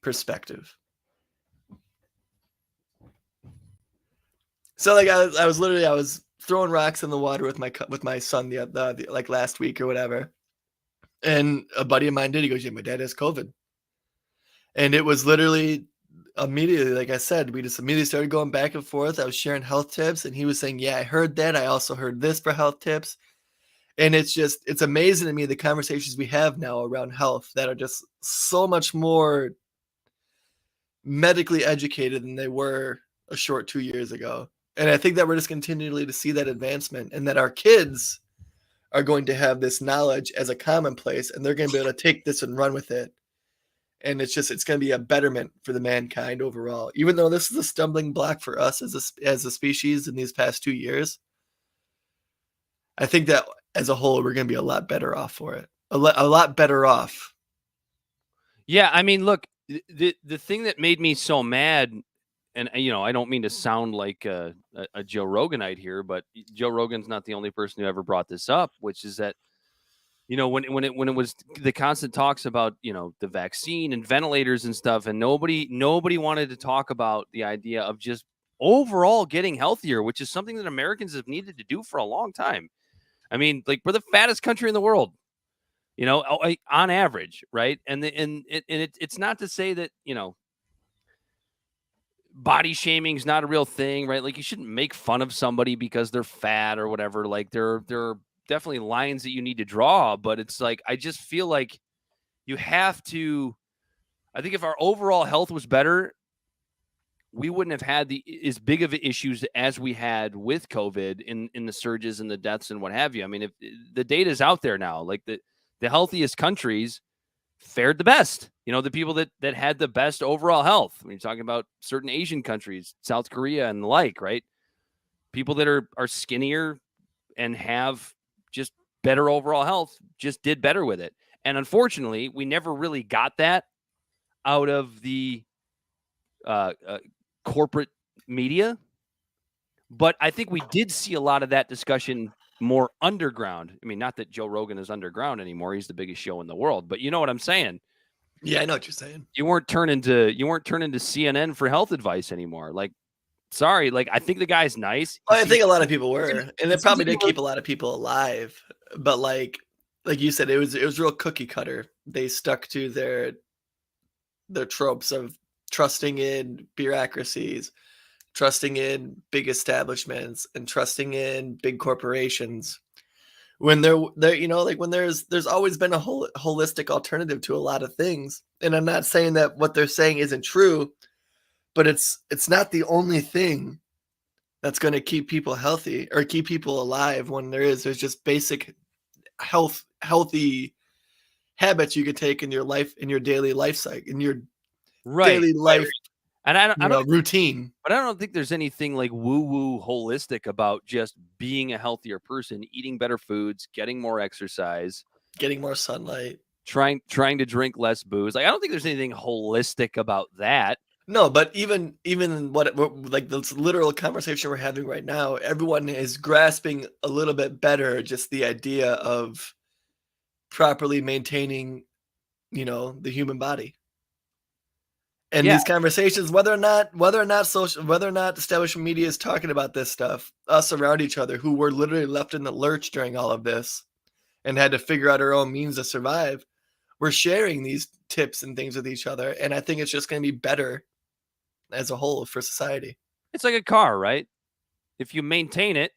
perspective. So like I was throwing rocks in the water with my son the like last week or whatever, and a buddy of mine did. He goes, "Yeah, my dad has COVID," and it was literally immediately, like I said, we just immediately started going back and forth. I was sharing health tips, and he was saying, "Yeah, I heard that. I also heard this for health tips." And it's amazing to me the conversations we have now around health that are just so much more medically educated than they were a short 2 years ago. And I think that we're just continually to see that advancement, and that our kids are going to have this knowledge as a commonplace, and they're going to be able to take this and run with it. And it's going to be a betterment for the mankind overall. Even though this is a stumbling block for us as a species in these past 2 years, I think that as a whole, we're going to be a lot better off for it. A lot better off. Yeah, I mean, look, the thing that made me so mad, and I don't mean to sound like a Joe Roganite here, but Joe Rogan's not the only person who ever brought this up, which is that when it was the constant talks about the vaccine and ventilators and stuff, and nobody wanted to talk about the idea of just overall getting healthier, which is something that Americans have needed to do for a long time. I mean, like, we're the fattest country in the world, on average, right? And it's not to say that body shaming is not a real thing, right? Like, you shouldn't make fun of somebody because they're fat or whatever. Like, there are definitely lines that you need to draw, but it's like, I just feel like you have to. I think if our overall health was better, we wouldn't have had as big of issues as we had with COVID in the surges and the deaths and what have you. I mean, if the data is out there now, like the healthiest countries fared the best. The people that had the best overall health. When you're talking about certain Asian countries, South Korea and the like, right? People that are skinnier and have just better overall health just did better with it. And unfortunately, we never really got that out of the corporate media. But I think we did see a lot of that discussion more underground. I mean, not that Joe Rogan is underground anymore. He's the biggest show in the world. But you know what I'm saying? Yeah, I know what you're saying. You weren't turning to CNN for health advice anymore. Like, sorry, like, I think the guy's nice. I think a lot of people were, and it probably did keep a lot of people alive. But like you said, it was real cookie cutter. They stuck to their tropes of trusting in bureaucracies, trusting in big establishments, and trusting in big corporations. When when there's always been a holistic alternative to a lot of things. And I'm not saying that what they're saying isn't true, but it's not the only thing that's going to keep people healthy or keep people alive. When there's just basic healthy habits you could take in your life, in your daily life cycle, in your daily life. And I don't routine. But I don't think there's anything like woo-woo holistic about just being a healthier person, eating better foods, getting more exercise, getting more sunlight, trying to drink less booze. Like, I don't think there's anything holistic about that. No, but even what like this literal conversation we're having right now, everyone is grasping a little bit better just the idea of properly maintaining, the human body. And these conversations, whether or not establishment media is talking about this stuff, us around each other who were literally left in the lurch during all of this and had to figure out our own means to survive, we're sharing these tips and things with each other. And I think it's just going to be better as a whole for society. It's like a car, right? If you maintain it,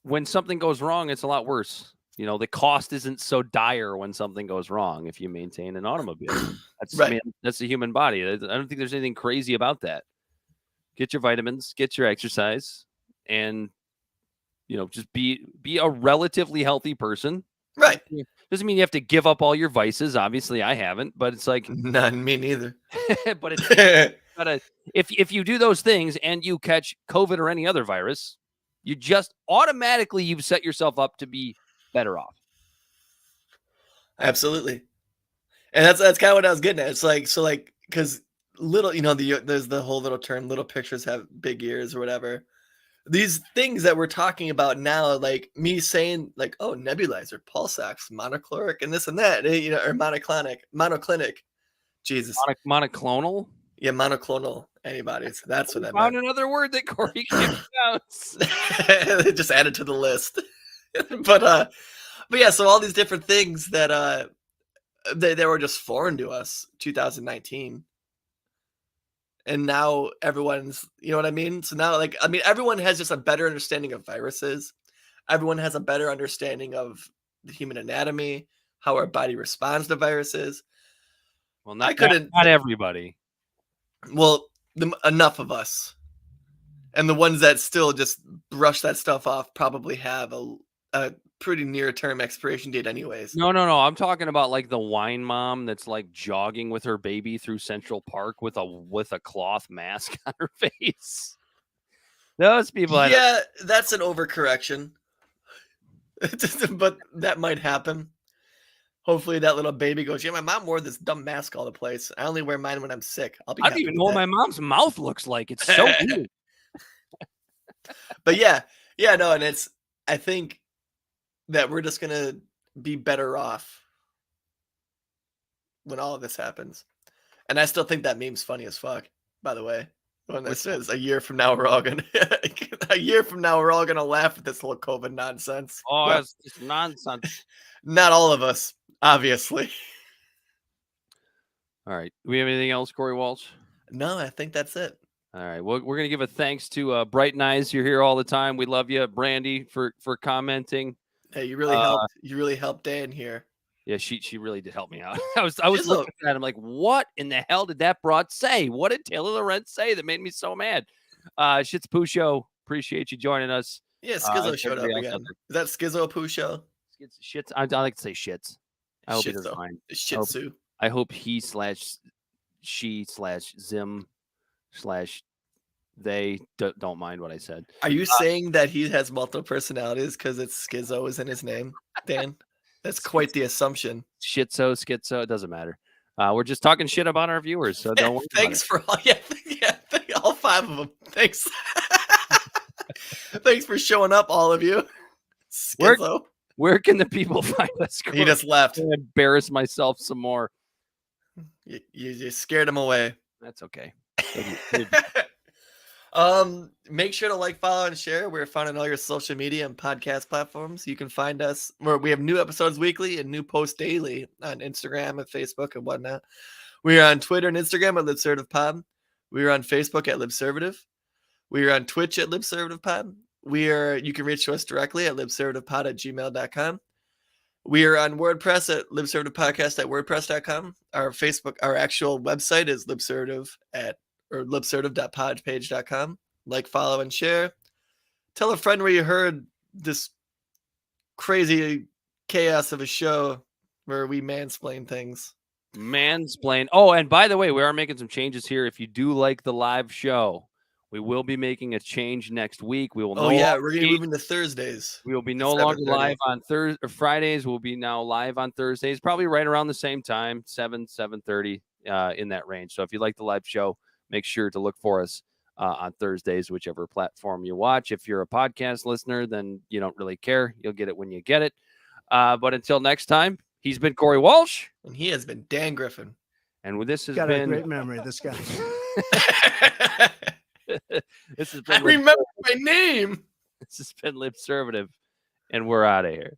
when something goes wrong, it's a lot worse. The cost isn't so dire when something goes wrong if you maintain an automobile. That's right. I mean, that's the human body. I don't think there's anything crazy about that. Get your vitamins, get your exercise, and just be a relatively healthy person. Right. Doesn't mean you have to give up all your vices. Obviously, I haven't, but it's like not me neither. But it's if you do those things and you catch COVID or any other virus, you just automatically you've set yourself up to be better off. Absolutely. And that's kind of what I was getting at. It's like, because little, there's the whole little term, little pictures have big ears or whatever. These things that we're talking about now, like me saying like, oh, nebulizer, pulse ox, monochloric, and this and that, or monoclinic. Jesus. Monoclonal? Yeah, monoclonal antibodies. That's what I Found meant. another word that Corey can't pronounce. Just added to the list. But yeah, so all these different things that they were just foreign to us, 2019. And now everyone's, you know what I mean? So now, everyone has just a better understanding of viruses. Everyone has a better understanding of the human anatomy, how our body responds to viruses. Well, not everybody. Well, enough of us. And the ones that still just brush that stuff off probably have a pretty near-term expiration date anyways. No. I'm talking about like the wine mom that's like jogging with her baby through Central Park with a cloth mask on her face. Those people. Yeah, that's an overcorrection. But that might happen. Hopefully that little baby goes, yeah, my mom wore this dumb mask all the place. I only wear mine when I'm sick. I don't even know what my mom's mouth looks like. It's so weird. But yeah, no, and I think that we're just gonna be better off when all of this happens. And I still think that meme's funny as fuck, by the way. When that says a year from now we're all gonna laugh at this whole COVID nonsense. Oh, well, it's just nonsense. Not all of us, obviously. All right. Do we have anything else, Corey Walsh? No, I think that's it. All right. Well, we're going to give a thanks to Bright Eyes. You're here all the time. We love you. Brandy for commenting. Hey, you really helped. You really helped Dan here. Yeah, she really did help me out. I was looking at him like, what in the hell did that broad say? What did Taylor Lorenz say that made me so mad? Shit's Poo Show. Appreciate you joining us. Yeah, Schizo showed up again. Is that Schizo Poo Show? Shits. I like to say shits. I hope he doesn't mind. Shih Tzu. I hope he/she/zim/they don't mind what I said. Are you saying that he has multiple personalities because it's Schizo is in his name, Dan? That's quite the assumption. Schizo, it doesn't matter. We're just talking shit about our viewers, so don't worry. Thanks for all, all 5 of them. Thanks. Thanks for showing up, all of you. Schizo. Where can the people find us? He just left. I'm embarrass myself some more. You scared him away. That's okay. Make sure to like, follow, and share. We're found on all your social media and podcast platforms. You can find us where we have new episodes weekly and new posts daily on Instagram and Facebook and whatnot. We are on Twitter and Instagram at LibServativePod. We are on Facebook at LibServative. We are on Twitch at LibServativePod. You can reach us directly at libservativepod@gmail.com. We are on WordPress at libservativepodcast@wordpress.com. Our actual website is libservative.podpage.com. Like, follow, and share. Tell a friend where you heard this crazy chaos of a show where we mansplain things. Mansplain. Oh, and by the way, we are making some changes here. If you do like the live show, we will be making a change next week. We will. Oh yeah, we're gonna move into Thursdays. We will be no longer live on Fridays. We'll be now live on Thursdays, probably right around the same time, 7:30 in that range. So if you like the live show, make sure to look for us on Thursdays, whichever platform you watch. If you're a podcast listener, then you don't really care. You'll get it when you get it. But until next time, he's been Corey Walsh, and he has been Dan Griffin. And with this has got been a great memory. This guy. This has been I remember my name. This has been LibServative, and we're out of here.